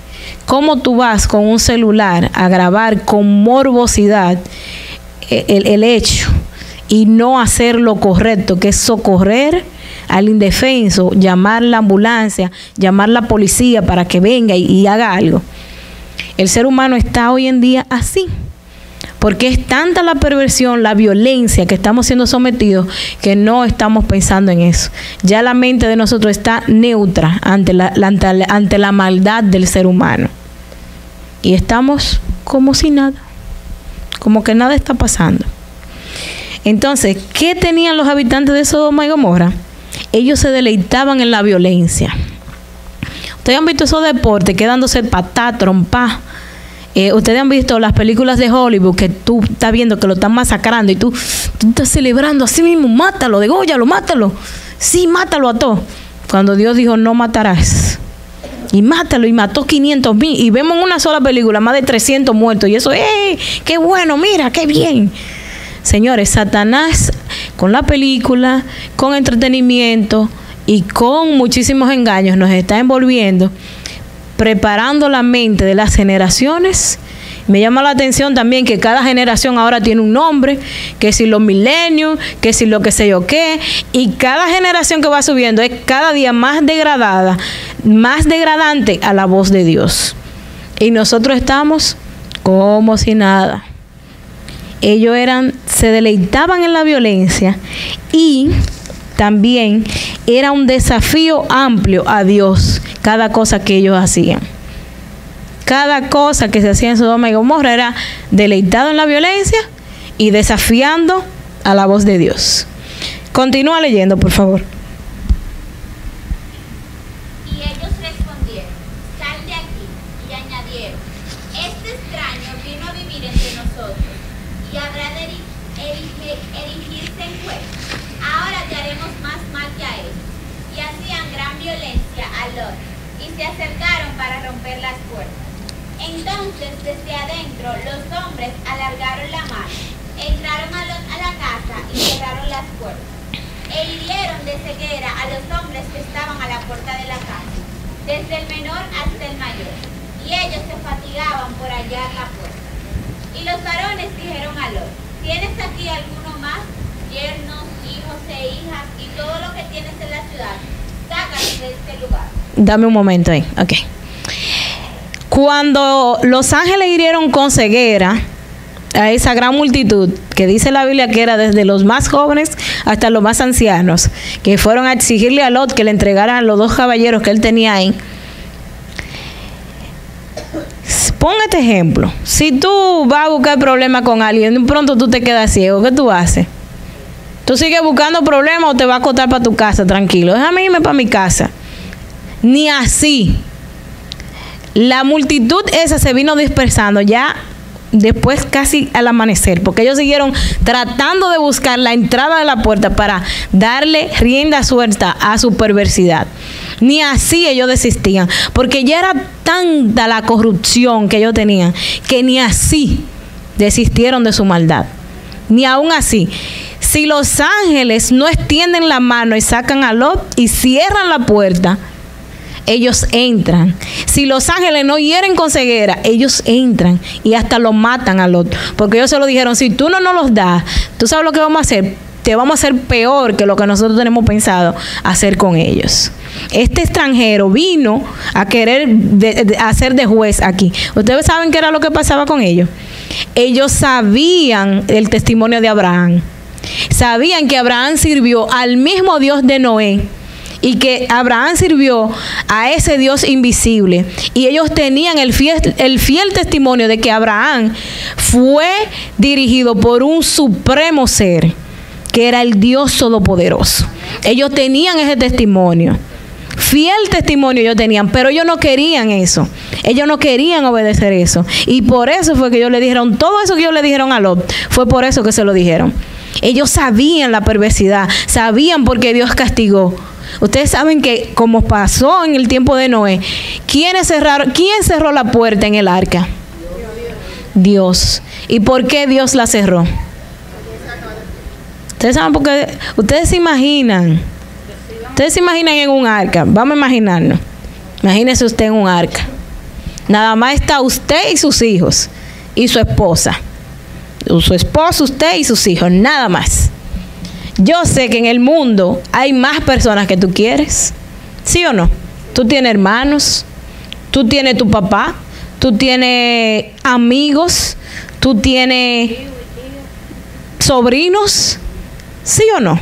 A: ¿cómo tú vas con un celular a grabar con morbosidad el hecho y no hacer lo correcto, que es socorrer al indefenso, llamar la ambulancia, llamar la policía para que venga y haga algo? El ser humano está hoy en día así, porque es tanta la perversión, la violencia que estamos siendo sometidos, que no estamos pensando en eso. Ya la mente de nosotros está neutra ante la maldad del ser humano. Y estamos como si nada, como que nada está pasando. Entonces, ¿qué tenían los habitantes de Sodoma y Gomorra? Ellos se deleitaban en la violencia. Ustedes han visto esos deportes, quedándose patá, trompá. Ustedes han visto las películas de Hollywood que tú estás viendo que lo están masacrando y tú estás celebrando así mismo, mátalo, dególlalo, mátalo. Sí, mátalo a todos. Cuando Dios dijo, no matarás. Y mátalo, y mató 500,000. Y vemos en una sola película más de 300 muertos. Y eso, ¡qué bueno! Mira, qué bien. Señores, Satanás con la película, con entretenimiento y con muchísimos engaños nos está envolviendo, preparando la mente de las generaciones. Me llama la atención también que cada generación ahora tiene un nombre, que si los milenios, que si lo que sé yo qué, y cada generación que va subiendo es cada día más degradada, más degradante a la voz de Dios. Y nosotros estamos como si nada. Ellos se deleitaban en la violencia y también era un desafío amplio a Dios cada cosa que ellos hacían. Cada cosa que se hacía en Sodoma y Gomorra era deleitado en la violencia y desafiando a la voz de Dios. Continúa leyendo, por favor.
B: Y ellos respondieron, sal de aquí, y añadieron, este extraño vino a vivir entre nosotros, y habrá de erigirse en juez. Ahora te haremos más mal que a él. Y hacían gran violencia a Lot, y se acercaron para romper las puertas. Entonces, desde adentro, los hombres alargaron la mano, entraron a la casa y cerraron las puertas, e hirieron de ceguera a los hombres que estaban a la puerta de la casa, desde el menor hasta el mayor, y ellos se fatigaban por hallar la puerta. Y los varones dijeron a Lot, ¿tienes aquí alguno más? Yernos, hijos e hijas, y todo lo que tienes en la ciudad, sácalos de este lugar.
A: Dame un momento ahí, ok. Cuando los ángeles hirieron con ceguera a esa gran multitud, que dice la Biblia que era desde los más jóvenes hasta los más ancianos, que fueron a exigirle a Lot que le entregaran a los 2 caballeros que él tenía ahí. Pon este ejemplo. Si tú vas a buscar problemas con alguien y de pronto tú te quedas ciego, ¿qué tú haces? ¿Tú sigues buscando problemas o te vas a acostar para tu casa tranquilo? Déjame irme para mi casa. Ni así. La multitud esa se vino dispersando ya después casi al amanecer, porque ellos siguieron tratando de buscar la entrada de la puerta para darle rienda suelta a su perversidad. Ni así ellos desistían, porque ya era tanta la corrupción que ellos tenían, que ni así desistieron de su maldad. Ni aún así. Si los ángeles no extienden la mano y sacan a Lot y cierran la puerta, ellos entran. Si los ángeles no hieren con ceguera, ellos entran y hasta lo matan a Lot. Porque ellos se lo dijeron, si tú no nos los das, ¿tú sabes lo que vamos a hacer? Te vamos a hacer peor que lo que nosotros tenemos pensado hacer con ellos. Este extranjero vino a querer hacer de juez aquí. ¿Ustedes saben qué era lo que pasaba con ellos? Ellos sabían el testimonio de Abraham. Sabían que Abraham sirvió al mismo Dios de Noé. Y que Abraham sirvió a ese Dios invisible. Y ellos tenían el fiel testimonio de que Abraham fue dirigido por un supremo ser, que era el Dios Todopoderoso. Ellos tenían ese testimonio. Fiel testimonio ellos tenían, pero ellos no querían eso. Ellos no querían obedecer eso. Y por eso fue que ellos le dijeron, todo eso que ellos le dijeron a Lot, fue por eso que se lo dijeron. Ellos sabían la perversidad, sabían por qué Dios castigó. Ustedes saben que como pasó en el tiempo de Noé, ¿quién cerró la puerta en el arca? Dios. ¿Y por qué Dios la cerró? Ustedes saben porque ustedes se imaginan en un arca. Vamos a imaginarnos. Imagínese usted en un arca. Nada más está usted y sus hijos y su esposa. Su esposo, usted y sus hijos, nada más. Yo sé que en el mundo hay más personas que tú quieres, ¿sí o no? Tú tienes hermanos, tú tienes tu papá, tú tienes amigos, tú tienes sobrinos, ¿sí o no?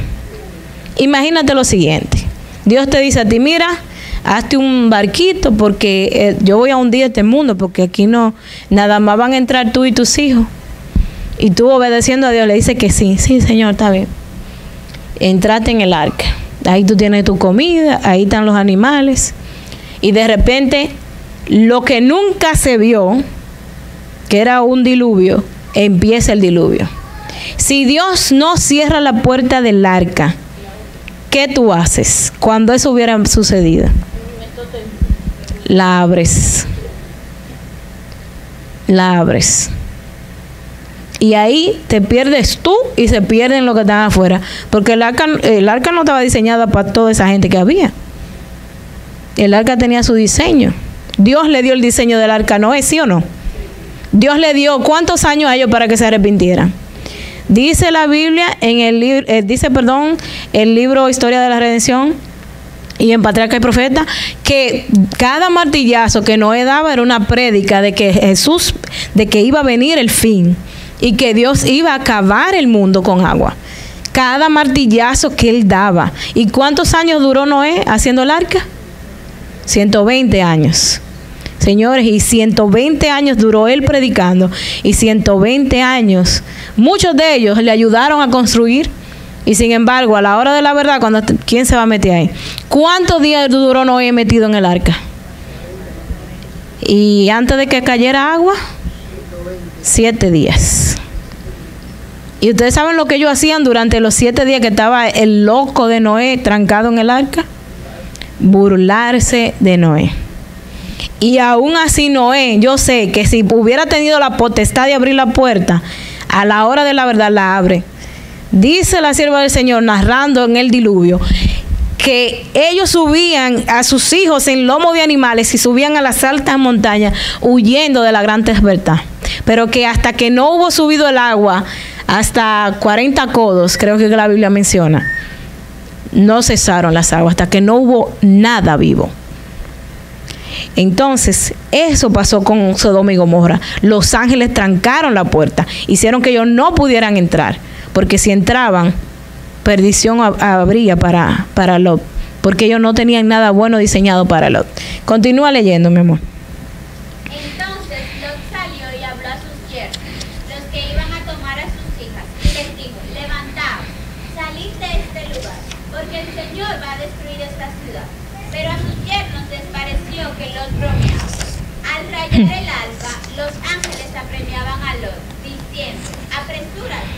A: Imagínate lo siguiente. Dios te dice a ti, mira, hazte un barquito porque yo voy a hundir este mundo porque aquí no, nada más van a entrar tú y tus hijos. Y tú, obedeciendo a Dios, le dices que sí, Señor, está bien. Entraste en el arca. Ahí tú tienes tu comida, ahí están los animales. Y de repente, lo que nunca se vio, que era un diluvio, empieza el diluvio. Si Dios no cierra la puerta del arca, ¿qué tú haces cuando eso hubiera sucedido? La abres. La abres. Y ahí te pierdes tú y se pierden los que están afuera. Porque el arca no estaba diseñada para toda esa gente que había. El arca tenía su diseño. Dios le dio el diseño del arca a Noé, ¿sí o no? Dios le dio ¿cuántos años a ellos para que se arrepintieran? Dice la Biblia en el libro Historia de la Redención y en Patriarca y Profeta, que cada martillazo que Noé daba era una prédica de que iba a venir el fin y que Dios iba a acabar el mundo con agua. Cada martillazo que él daba. ¿Y cuántos años duró Noé haciendo el arca? 120 años. Señores, y 120 años duró él predicando, y 120 años, muchos de ellos le ayudaron a construir, y sin embargo, a la hora de la verdad, ¿quién se va a meter ahí? ¿Cuántos días duró Noé metido en el arca? Y antes de que cayera agua, 7 días. ¿Y ustedes saben lo que ellos hacían durante los 7 días que estaba el loco de Noé trancado en el arca? Burlarse de Noé. Y aún así Noé, yo sé que si hubiera tenido la potestad de abrir la puerta, a la hora de la verdad la abre. Dice la sierva del Señor, narrando en el diluvio, que ellos subían a sus hijos en lomo de animales y subían a las altas montañas huyendo de la gran tempestad. Pero que hasta que no hubo subido el agua, hasta 40 codos, creo que la Biblia menciona, no cesaron las aguas, hasta que no hubo nada vivo. Entonces, eso pasó con Sodoma y Gomorra. Los ángeles trancaron la puerta, hicieron que ellos no pudieran entrar, porque si entraban, perdición habría para Lot, porque ellos no tenían nada bueno diseñado para Lot. Continúa leyendo, mi amor.
B: Entonces Lot salió y habló a sus yernos, los que iban a tomar a sus hijas, y les dijo: levantaos, salid de este lugar, porque el Señor va a destruir esta ciudad. Pero a sus yernos les pareció que Lot bromeaba. Al rayar el alba, los ángeles apremiaban a Lot, diciendo: apresúrate,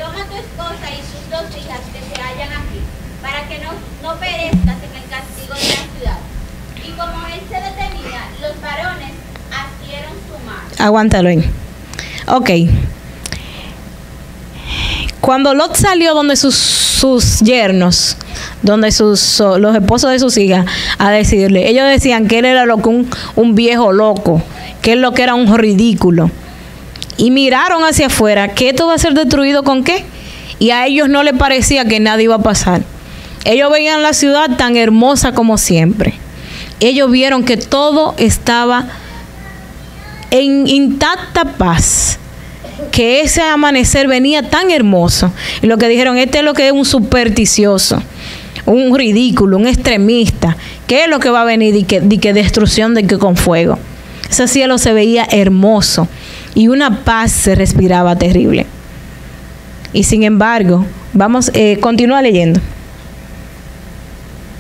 B: toma tu esposa y sus 2 hijas que se hallan aquí, para que no perezcas en el castigo de la ciudad. Y como él se detenía, los varones asieron su mano.
A: Aguántalo ahí. Ok. Cuando Lot salió donde sus yernos, donde los esposos de sus hijas, a decirle, ellos decían que él era un viejo loco, que él lo que era un ridículo. Y miraron hacia afuera, que esto va a ser destruido ¿con qué? Y a ellos no les parecía que nada iba a pasar. Ellos veían la ciudad tan hermosa como siempre. Ellos vieron que todo estaba en intacta paz, que ese amanecer venía tan hermoso. Y lo que dijeron, este es lo que es un supersticioso, un ridículo, un extremista. ¿Qué es lo que va a venir? Y que destrucción de que con fuego. Ese cielo se veía hermoso y una paz se respiraba terrible. Y sin embargo, continúa leyendo.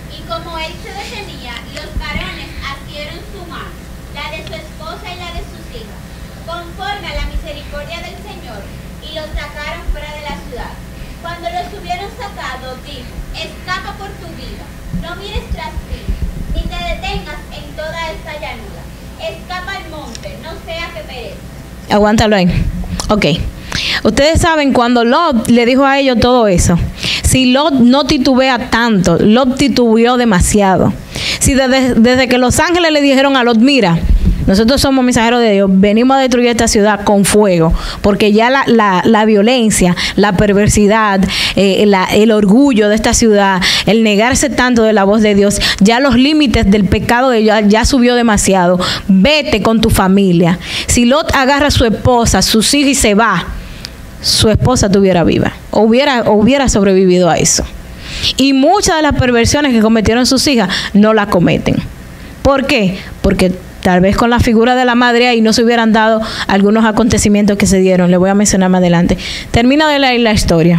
B: Y como él se detenía, los varones asieron su mano, la de su esposa y la de sus hijas, conforme a la misericordia del Señor, y los sacaron fuera de la ciudad. Cuando los hubieron sacado, dijo: escapa por tu vida, no mires tras ti, ni te detengas en toda esta llanura. Escapa al monte, no sea que perezca.
A: Aguántalo ahí. Ok. Ustedes saben cuando Lot le dijo a ellos todo eso. Si Lot no titubea tanto, Lot titubeó demasiado. Si desde que los ángeles le dijeron a Lot, mira, nosotros somos mensajeros de Dios, venimos a destruir esta ciudad con fuego, porque ya la violencia, la perversidad, el orgullo de esta ciudad, el negarse tanto de la voz de Dios, ya los límites del pecado de ellos ya subió demasiado. Vete con tu familia. Si Lot agarra a su esposa, sus hijos y se va, su esposa estuviera viva, hubiera sobrevivido a eso. Y muchas de las perversiones que cometieron sus hijas no las cometen. ¿Por qué? Porque tal vez con la figura de la madre ahí no se hubieran dado algunos acontecimientos que se dieron. Le voy a mencionar más adelante. Termina de leer la historia.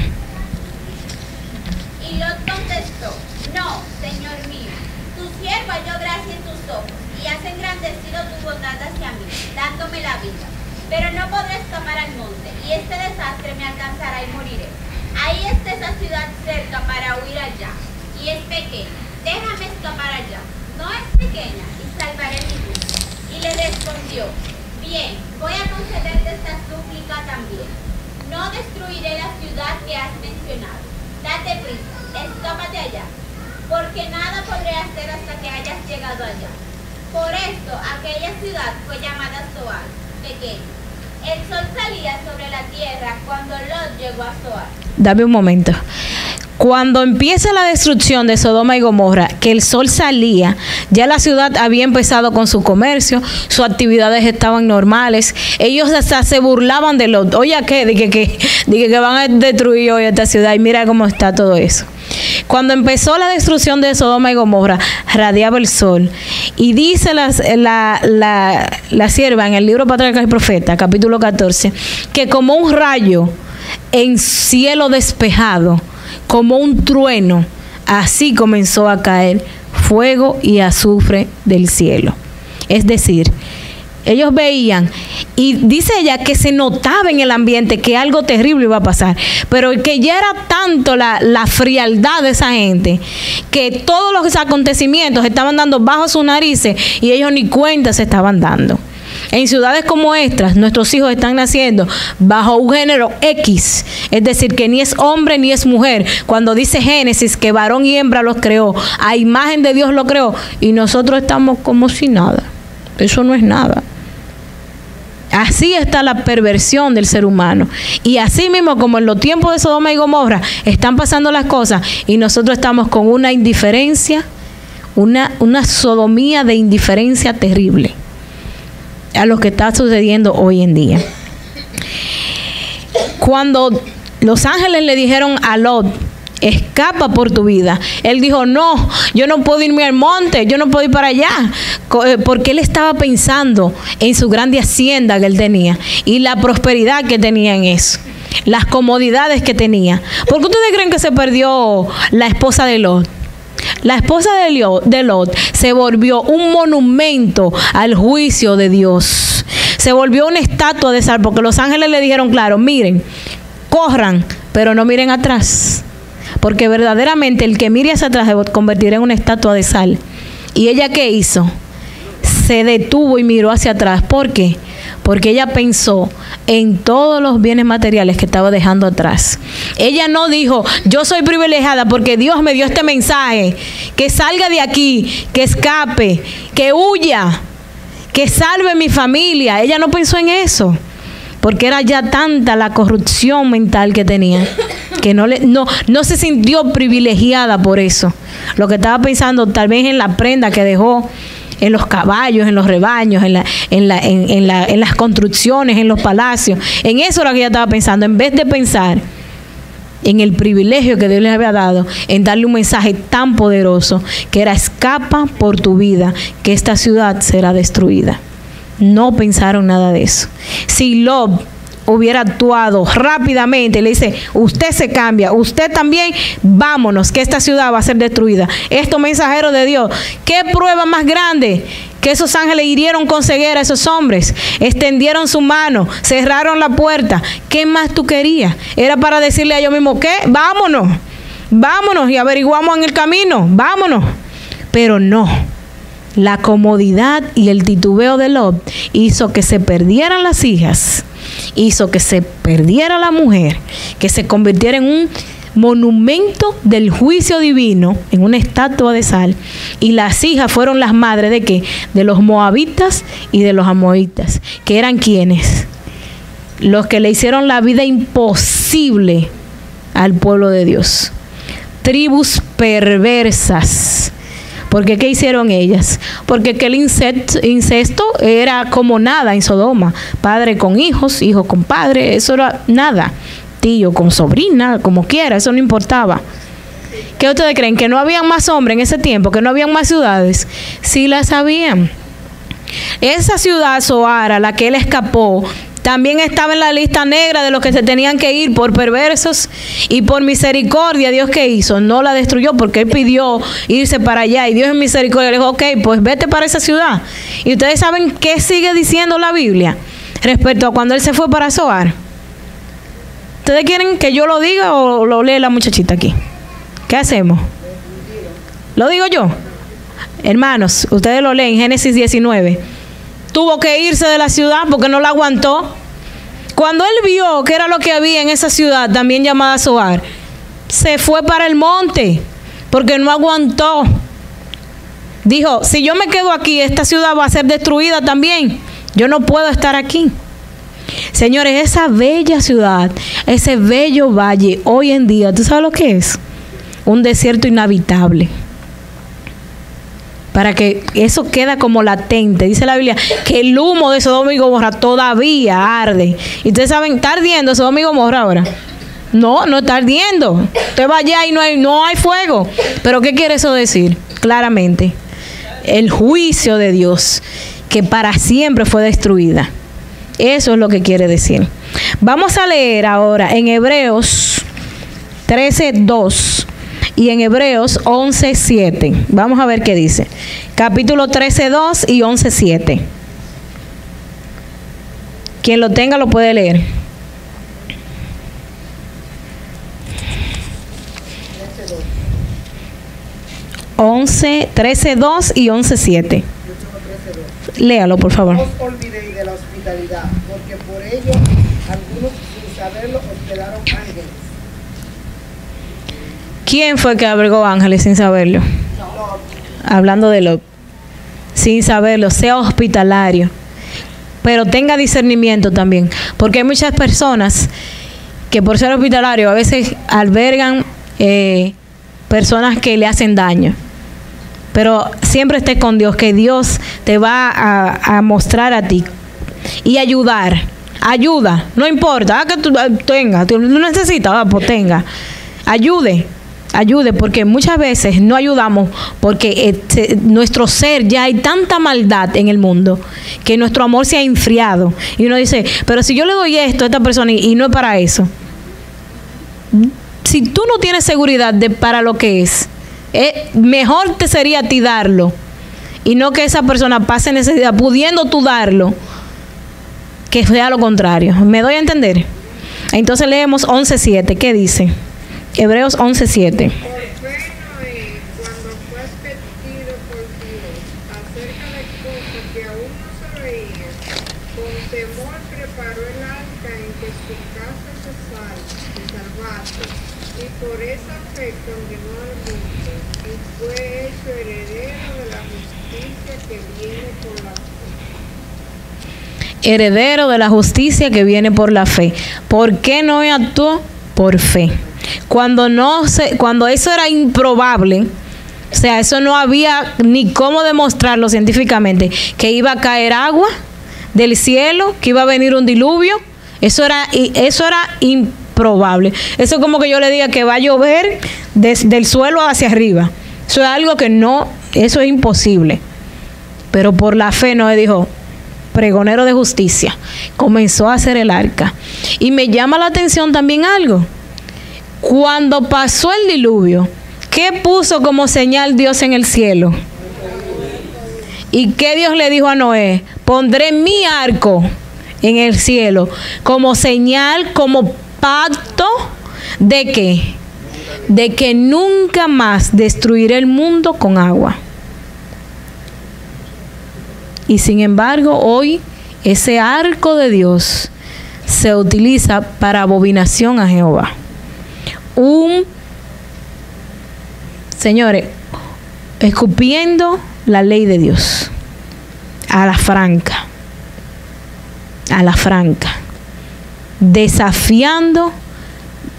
B: Y Lot contestó: no, Señor mío, tu siervo halló gracia en tus ojos, y has engrandecido tu bondad hacia mí, dándome la vida. Pero no podré escapar al monte, y este desastre me alcanzará y moriré. Ahí está esa ciudad cerca para huir allá, y es pequeña. Déjame escapar allá. No es pequeña, y salvaré mi vida. Y le respondió: bien, voy a concederte esta súplica también. No destruiré la ciudad que has mencionado. Date prisa, escápate allá, porque nada podré hacer hasta que hayas llegado allá. Por esto, aquella ciudad fue llamada Zoar, pequeña. El sol salía sobre la tierra cuando Lot llegó a Zoar.
A: Dame un momento. Cuando empieza la destrucción de Sodoma y Gomorra, que el sol salía, ya la ciudad había empezado con su comercio, sus actividades estaban normales. Ellos hasta se burlaban de Lot. Oye, ¿qué? Dije que van a destruir hoy esta ciudad, y mira cómo está todo eso. Cuando empezó la destrucción de Sodoma y Gomorra, radiaba el sol. Y dice la sierva en el libro Patriarcas y Profetas, capítulo 14, que como un rayo en cielo despejado, como un trueno, así comenzó a caer fuego y azufre del cielo. Es decir, ellos veían, y dice ella que se notaba en el ambiente que algo terrible iba a pasar, pero que ya era tanto la frialdad de esa gente, que todos los acontecimientos estaban dando bajo sus narices y ellos ni cuenta se estaban dando. En ciudades como estas, nuestros hijos están naciendo bajo un género X, es decir, que ni es hombre ni es mujer. Cuando dice Génesis que varón y hembra los creó, a imagen de Dios lo creó, y nosotros estamos como si nada. Eso no es nada. Así está la perversión del ser humano. Y así mismo como en los tiempos de Sodoma y Gomorra están pasando las cosas, y nosotros estamos con una indiferencia, una sodomía de indiferencia terrible a lo que está sucediendo hoy en día. Cuando los ángeles le dijeron a Lot: escapa por tu vida, él dijo: no, yo no puedo irme al monte, yo no puedo ir para allá, porque él estaba pensando en su grande hacienda que él tenía y la prosperidad que tenía en eso, las comodidades que tenía. ¿Por qué ustedes creen que se perdió la esposa de Lot? La esposa de Lot se volvió un monumento al juicio de Dios. Se volvió una estatua de sal, porque los ángeles le dijeron claro: miren, corran, pero no miren atrás, porque verdaderamente el que mire hacia atrás se convertirá en una estatua de sal. ¿Y ella qué hizo? Se detuvo y miró hacia atrás. ¿Por qué? Porque ella pensó en todos los bienes materiales que estaba dejando atrás. Ella no dijo: yo soy privilegiada porque Dios me dio este mensaje, que salga de aquí, que escape, que huya, que salve mi familia. Ella no pensó en eso, porque era ya tanta la corrupción mental que tenía, que no se sintió privilegiada por eso. Lo que estaba pensando tal vez en la prenda que dejó, en los caballos, en los rebaños, en las construcciones, en los palacios. En eso era que ella estaba pensando, en vez de pensar en el privilegio que Dios les había dado, en darle un mensaje tan poderoso, que era: escapa por tu vida, que esta ciudad será destruida. No pensaron nada de eso. Si Lot hubiera actuado rápidamente, le dice: usted se cambia, usted también, vámonos, que esta ciudad va a ser destruida. Estos mensajeros de Dios, ¿qué prueba más grande? Que esos ángeles hirieron con ceguera a esos hombres, extendieron su mano, cerraron la puerta. ¿Qué más tú querías? Era para decirle a ellos mismos: ¿qué? Vámonos, vámonos, y averiguamos en el camino, vámonos. Pero no. La comodidad y el titubeo de Lot hizo que se perdieran las hijas, hizo que se perdiera la mujer, que se convirtiera en un monumento del juicio divino, en una estatua de sal. Y las hijas fueron las madres ¿de qué? De los moabitas y de los amonitas, que eran quienes, los que le hicieron la vida imposible al pueblo de Dios. Tribus perversas. ¿Por qué? ¿Qué hicieron ellas? Porque aquel incesto era como nada en Sodoma. Padre con hijos, hijo con padre, eso era nada. Tío con sobrina, como quiera, eso no importaba. ¿Qué ustedes creen? ¿Que no habían más hombres en ese tiempo? ¿Que no habían más ciudades? Sí las habían. esa ciudad, Zoar, a la que él escapó, también estaba en la lista negra de los que se tenían que ir por perversos, y por misericordia Dios, ¿qué hizo? No la destruyó, porque él pidió irse para allá, y Dios en misericordia le dijo, ok, pues vete para esa ciudad. Y ustedes saben qué sigue diciendo la Biblia respecto a cuando él se fue para Zoar. ¿Ustedes quieren que yo lo diga o lo lee la muchachita aquí? ¿Qué hacemos? ¿Lo digo yo? Hermanos, ustedes lo leen, Génesis 19. Tuvo que irse de la ciudad porque no la aguantó. Cuando él vio que era lo que había en esa ciudad, también llamada Zoar, se fue para el monte porque no aguantó. Dijo, si yo me quedo aquí, esta ciudad va a ser destruida también. Yo no puedo estar aquí. Señores, esa bella ciudad, ese bello valle, hoy en día, ¿tú sabes lo que es? Un desierto inhabitable. Para que eso queda como latente. Dice la Biblia que el humo de Sodoma y Gomorra todavía arde. Y ustedes saben, ¿está ardiendo Sodoma y Gomorra ahora? No, no está ardiendo. Usted va allá y no hay fuego. Pero ¿qué quiere eso decir? Claramente, el juicio de Dios, que para siempre fue destruida. Eso es lo que quiere decir. Vamos a leer ahora en Hebreos 13:2 y en Hebreos 11:7. Vamos a ver qué dice. Capítulo 13:2 y 11:7. Quien lo tenga lo puede leer. 13:2 y 11:7. Léalo, por favor.
C: No os olvidéis de la hospitalidad, porque por ello algunos sin saberlo hospedaron ángeles.
A: ¿Quién fue que albergó ángeles sin saberlo? Hablando de Lot. Sin saberlo, sea hospitalario. Pero tenga discernimiento también, porque hay muchas personas que por ser hospitalario a veces albergan personas que le hacen daño. Pero siempre esté con Dios, que Dios te va a mostrar a ti y ayudar. Ayuda, no importa, que tú tengas, tú necesitas, pues tenga. Ayude, porque muchas veces no ayudamos porque nuestro ser, ya hay tanta maldad en el mundo que nuestro amor se ha enfriado. Y uno dice, pero si yo le doy esto a esta persona y no es para eso. Si tú no tienes seguridad de para lo que es, mejor te sería a ti darlo y no que esa persona pase necesidad pudiendo tú darlo, que sea lo contrario. ¿Me doy a entender? Entonces leemos 11:7. ¿Qué dice? Hebreos 11:7. Heredero de la justicia que viene por la fe. ¿Por qué no actuó? Por fe. Cuando eso era improbable, o sea, eso no había ni cómo demostrarlo científicamente, que iba a caer agua del cielo, que iba a venir un diluvio, eso era improbable. Eso es como que yo le diga que va a llover desde el suelo hacia arriba. Eso es algo que no, eso es imposible. Pero por la fe Noé dijo, pregonero de justicia, comenzó a hacer el arca. Y me llama la atención también algo. Cuando pasó el diluvio, ¿qué puso como señal Dios en el cielo? ¿Y qué Dios le dijo a Noé? Pondré mi arco en el cielo como señal, como pacto de ¿qué? De que nunca más destruiré el mundo con agua. Y sin embargo, hoy ese arco de Dios se utiliza para abominación a Jehová. Señores, escupiendo la ley de Dios a la franca, desafiando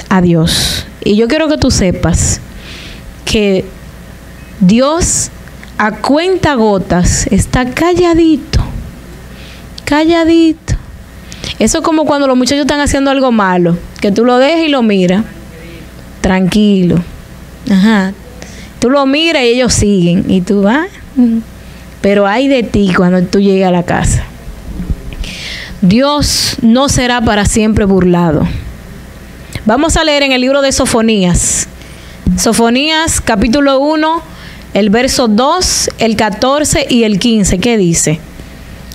A: a Dios. Y yo quiero que tú sepas que Dios a cuentagotas está calladito. Eso es como cuando los muchachos están haciendo algo malo, que tú lo dejas y lo miras tranquilo. Ajá. Tú lo miras y ellos siguen. Y tú vas. pero ay de ti cuando tú llegues a la casa. Dios no será para siempre burlado. Vamos a leer en el libro de Sofonías. Sofonías capítulo 1, el verso 2, el 14 y el 15. ¿Qué dice?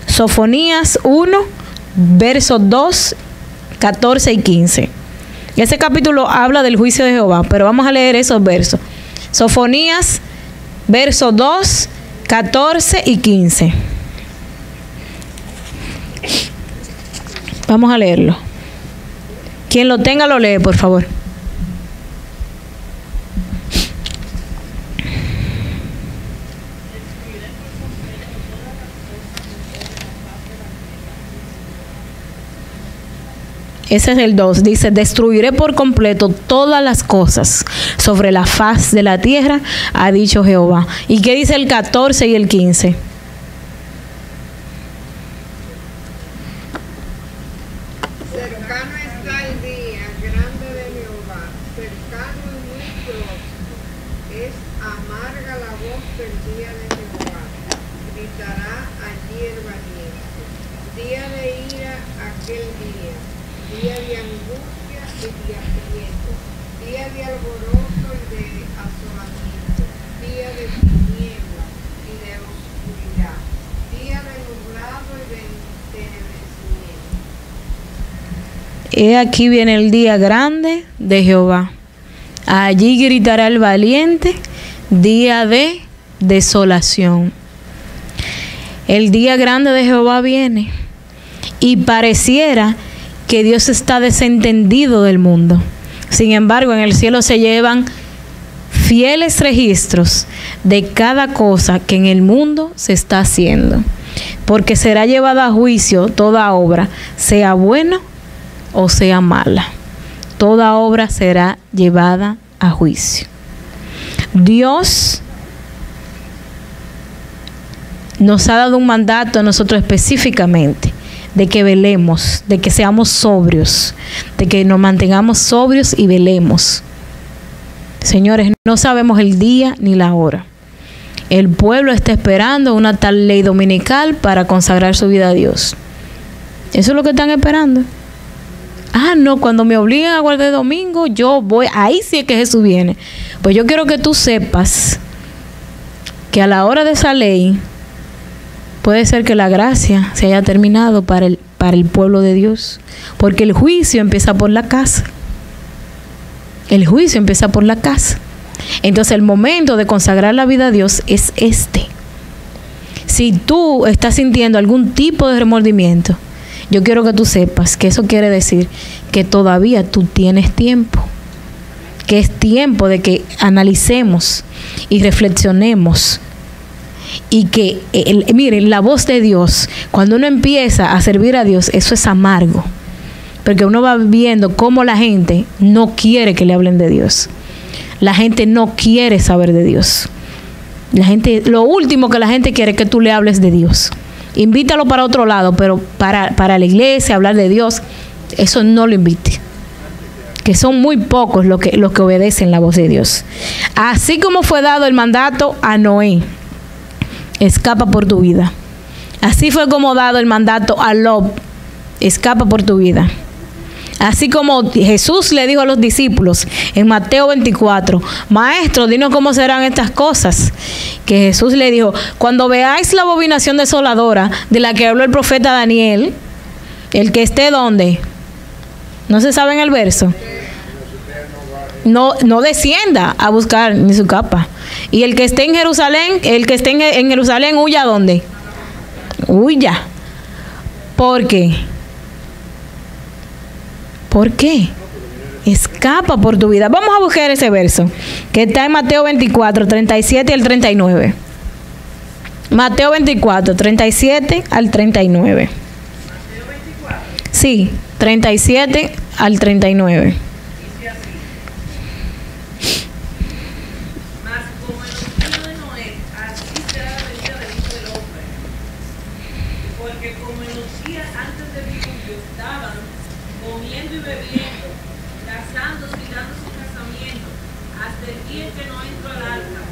A: Sofonías 1, versos 2, 14 y 15. Ese capítulo habla del juicio de Jehová, pero vamos a leer esos versos. Sofonías, versos 2, 14 y 15. Vamos a leerlo. Quien lo tenga lo lee, por favor. Ese es el 2. Dice, destruiré por completo todas las cosas sobre la faz de la tierra, ha dicho Jehová. ¿Y qué dice el 14 y el 15?
D: Cercano está el día grande de Jehová, cercano y muy próximo. Es amarga la voz del día de Jehová. Gritará allí el valiente. Día de ira aquel día. Día de angustia y de aprieto, día de alboroto y de asolamiento, día de tinieblas y de oscuridad, día de nublado y de entenebrecimiento.
A: He aquí viene el día grande de Jehová. Allí gritará el valiente, día de desolación. El día grande de Jehová viene y pareciera que Dios está desentendido del mundo. Sin embargo, en el cielo se llevan fieles registros de cada cosa que en el mundo se está haciendo, porque será llevada a juicio toda obra, sea buena o sea mala. Toda obra será llevada a juicio. Dios nos ha dado un mandato a nosotros específicamente, de que velemos, de que seamos sobrios, de que nos mantengamos sobrios y velemos. Señores, no sabemos el día ni la hora. El pueblo está esperando una tal ley dominical para consagrar su vida a Dios. Eso es lo que están esperando. Ah, no, cuando me obliguen a guardar el domingo, yo voy, ahí sí es que Jesús viene. Pues yo quiero que tú sepas que a la hora de esa ley, puede ser que la gracia se haya terminado para el pueblo de Dios, porque el juicio empieza por la casa. El juicio empieza por la casa. Entonces el momento de consagrar la vida a Dios es este. Si tú estás sintiendo algún tipo de remordimiento, yo quiero que tú sepas que eso quiere decir que todavía tú tienes tiempo, que es tiempo de que analicemos y reflexionemos. Y que, miren, la voz de Dios, cuando uno empieza a servir a Dios, eso es amargo. Porque uno va viendo cómo la gente no quiere que le hablen de Dios. La gente no quiere saber de Dios. Lo último que la gente quiere es que tú le hables de Dios. Invítalo para otro lado, pero para la iglesia, hablar de Dios, eso no lo invite. Que son muy pocos los que obedecen la voz de Dios. Así como fue dado el mandato a Noé, escapa por tu vida. Así fue como dado el mandato a Lot, escapa por tu vida. Así como Jesús le dijo a los discípulos en Mateo 24, Maestro, dinos cómo serán estas cosas. Que Jesús le dijo, cuando veáis la abominación desoladora de la que habló el profeta Daniel, el que esté ¿dónde? ¿No se sabe en el verso? No descienda a buscar ni su capa. Y el que esté en Jerusalén, en Jerusalén, huya ¿a dónde? Huya. ¿Por qué? ¿Por qué? Escapa por tu vida. Vamos a buscar ese verso que está en Mateo 24, 37 al 39. Mateo 24, 37 al 39.
D: ¿Mateo 24?
A: Sí, 37 al 39.
D: Dice así. Mas como en los días de Noé, así será la venida del Hijo del Hombre. Porque como en los días antes del diluvio estaban comiendo y bebiendo, casándose y dando su casamiento, hasta el día en que no entró al arca,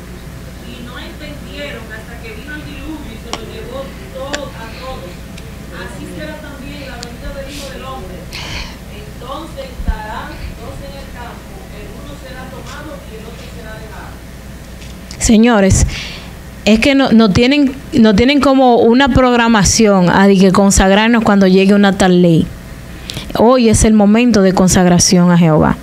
E: y no entendieron hasta que vino el diluvio y se lo llevó todo a todos. Así será también la venida del Hijo del Hombre. Entonces estarán dos en el campo, el uno será tomado y el otro será dejado.
A: Señores, es que no tienen como una programación a de que consagrarnos cuando llegue una tal ley. Hoy es el momento de consagración a Jehová.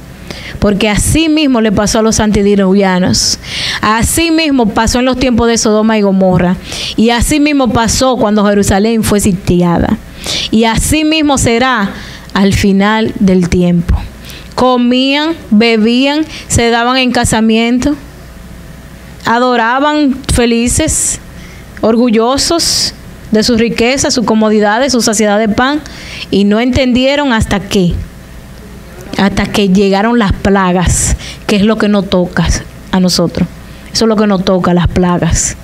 A: Porque así mismo le pasó a los antidiluvianos. Así mismo pasó en los tiempos de Sodoma y Gomorra. Y así mismo pasó cuando Jerusalén fue sitiada. Y así mismo será al final del tiempo. Comían, bebían, se daban en casamiento, adoraban felices, orgullosos de sus riquezas, sus comodidades, su saciedad de pan, y no entendieron hasta que llegaron las plagas, que es lo que nos toca a nosotros. Eso es lo que nos toca, las plagas.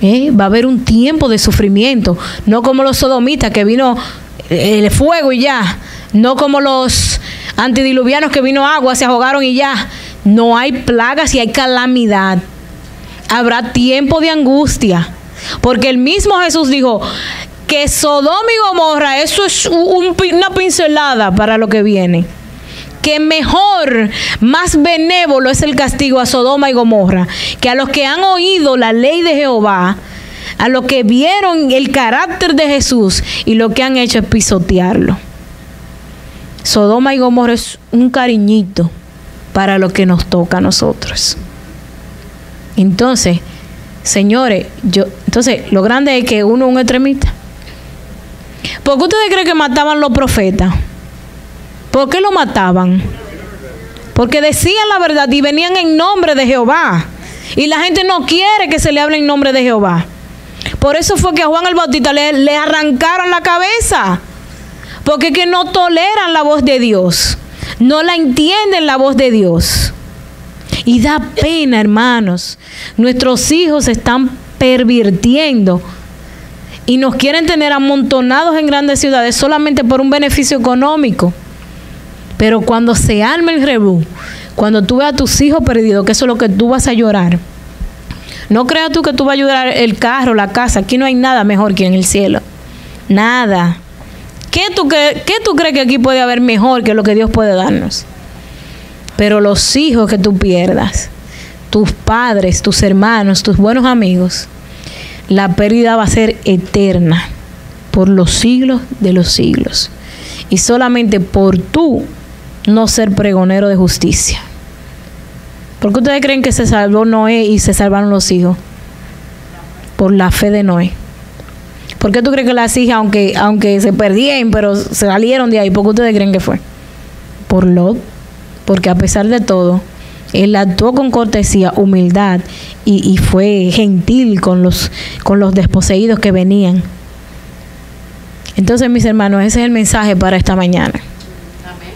A: Va a haber un tiempo de sufrimiento, no como los sodomitas que vino el fuego y ya, no como los antidiluvianos que vino agua, se ahogaron y ya. No hay plagas y hay calamidad. Habrá tiempo de angustia. Porque el mismo Jesús dijo que Sodoma y Gomorra, eso es una pincelada para lo que viene. Que mejor, más benévolo es el castigo a Sodoma y Gomorra que a los que han oído la ley de Jehová, a los que vieron el carácter de Jesús y lo que han hecho es pisotearlo. Sodoma y Gomorra es un cariñito para lo que nos toca a nosotros. Entonces, señores, entonces lo grande es que uno es un extremista. ¿Por qué ustedes creen que mataban los profetas? ¿Por qué lo mataban? Porque decían la verdad y venían en nombre de Jehová. Y la gente no quiere que se le hable en nombre de Jehová. Por eso fue que a Juan el Bautista le arrancaron la cabeza. Porque es que no toleran la voz de Dios. No la entienden la voz de Dios. Y da pena, hermanos. Nuestros hijos se están pervirtiendo y nos quieren tener amontonados en grandes ciudades solamente por un beneficio económico. Pero cuando se arme el rebú, cuando tú veas a tus hijos perdidos, que eso es lo que tú vas a llorar. No creas tú que tú vas a ayudar el carro, la casa. Aquí no hay nada mejor que en el cielo. Nada. ¿Qué tú crees que aquí puede haber mejor que lo que Dios puede darnos? Pero los hijos que tú pierdas, tus padres, tus hermanos, tus buenos amigos, la pérdida va a ser eterna por los siglos de los siglos. Y solamente por tú no ser pregonero de justicia. ¿Por qué ustedes creen que se salvó Noé y se salvaron los hijos? Por la fe de Noé. ¿Por qué tú crees que las hijas, aunque se perdieron, pero se salieron de ahí? ¿Por qué ustedes creen que fue? Por Lot. Porque a pesar de todo, él actuó con cortesía, humildad y fue gentil con los desposeídos que venían. Entonces, mis hermanos, ese es el mensaje para esta mañana. Amén.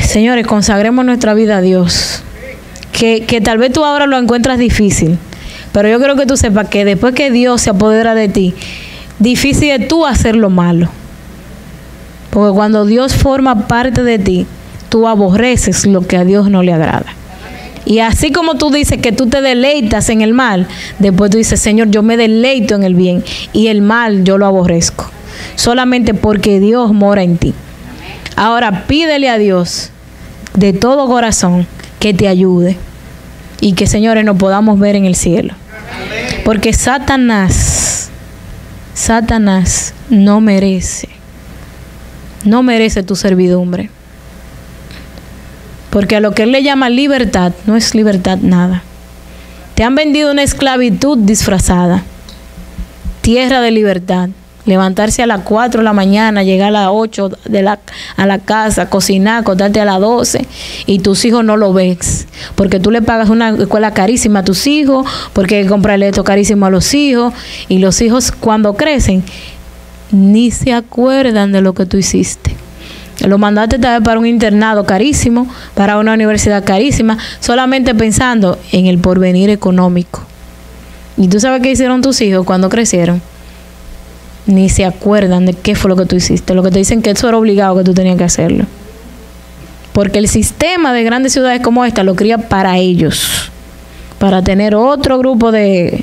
A: Señores, consagremos nuestra vida a Dios. Que tal vez tú ahora lo encuentras difícil, pero yo quiero que tú sepas que después que Dios se apodera de ti, difícil es tú hacer lo malo. Porque cuando Dios forma parte de ti, tú aborreces lo que a Dios no le agrada. Y así como tú dices que tú te deleitas en el mal, después tú dices, Señor, yo me deleito en el bien y el mal yo lo aborrezco. Solamente porque Dios mora en ti. Ahora pídele a Dios de todo corazón que te ayude y que, señores, nos podamos ver en el cielo. Porque Satanás no merece tu servidumbre. Porque a lo que él le llama libertad, no es libertad nada. Te han vendido una esclavitud disfrazada. Tierra de libertad. Levantarse a las 4 de la mañana, llegar a las 8 a la casa, cocinar, acostarte a las 12 y tus hijos no lo ves. Porque tú le pagas una escuela carísima a tus hijos, porque hay que comprarle esto carísimo a los hijos. Y los hijos cuando crecen ni se acuerdan de lo que tú hiciste. Lo mandaste tal vez para un internado carísimo, para una universidad carísima, solamente pensando en el porvenir económico. ¿Y tú sabes qué hicieron tus hijos cuando crecieron? Ni se acuerdan de qué fue lo que tú hiciste. Lo que te dicen que eso era obligado, que tú tenías que hacerlo. Porque el sistema de grandes ciudades como esta lo cría para ellos para tener otro grupo de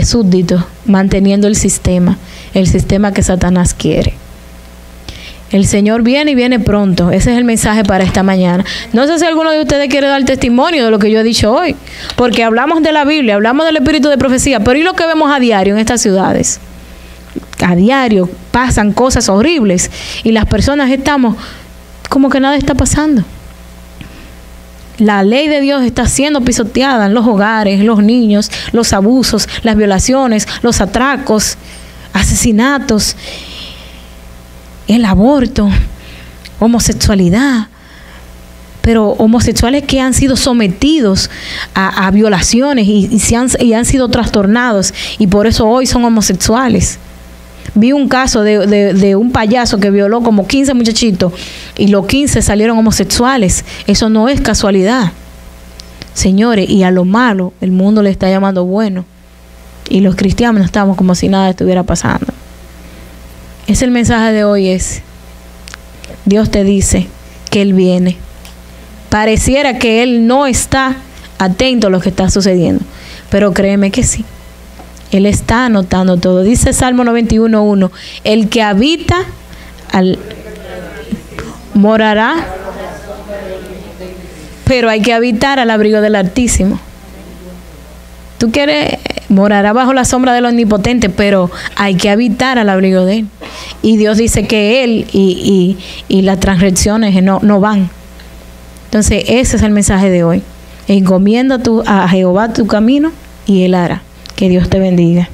A: súbditos manteniendo el sistema que Satanás quiere. El Señor viene y viene pronto. Ese es el mensaje para esta mañana. No sé si alguno de ustedes quiere dar testimonio de lo que yo he dicho hoy, porque hablamos de la Biblia, hablamos del espíritu de profecía, pero ¿y lo que vemos a diario en estas ciudades? A diario pasan cosas horribles y las personas estamos como que nada está pasando. La ley de Dios está siendo pisoteada en los hogares, los niños, los abusos, las violaciones, los atracos, asesinatos, el aborto, homosexualidad, pero homosexuales que han sido sometidos a violaciones y han sido trastornados y por eso hoy son homosexuales. Vi un caso de un payaso que violó como 15 muchachitos y los 15 salieron homosexuales. Eso no es casualidad. Señores, y a lo malo el mundo le está llamando bueno y los cristianos estamos como si nada estuviera pasando. Es el mensaje de hoy, es Dios te dice que Él viene. Pareciera que Él no está atento a lo que está sucediendo, pero créeme que sí. Él está anotando todo. Dice Salmo 91:1, el que habita morará, pero hay que habitar al abrigo del Altísimo. Tú quieres, morará bajo la sombra del Omnipotente, pero hay que habitar al abrigo de Él. Y Dios dice que Él y las transgresiones no van. Entonces ese es el mensaje de hoy. Encomienda a Jehová tu camino y Él hará. Que Dios te bendiga.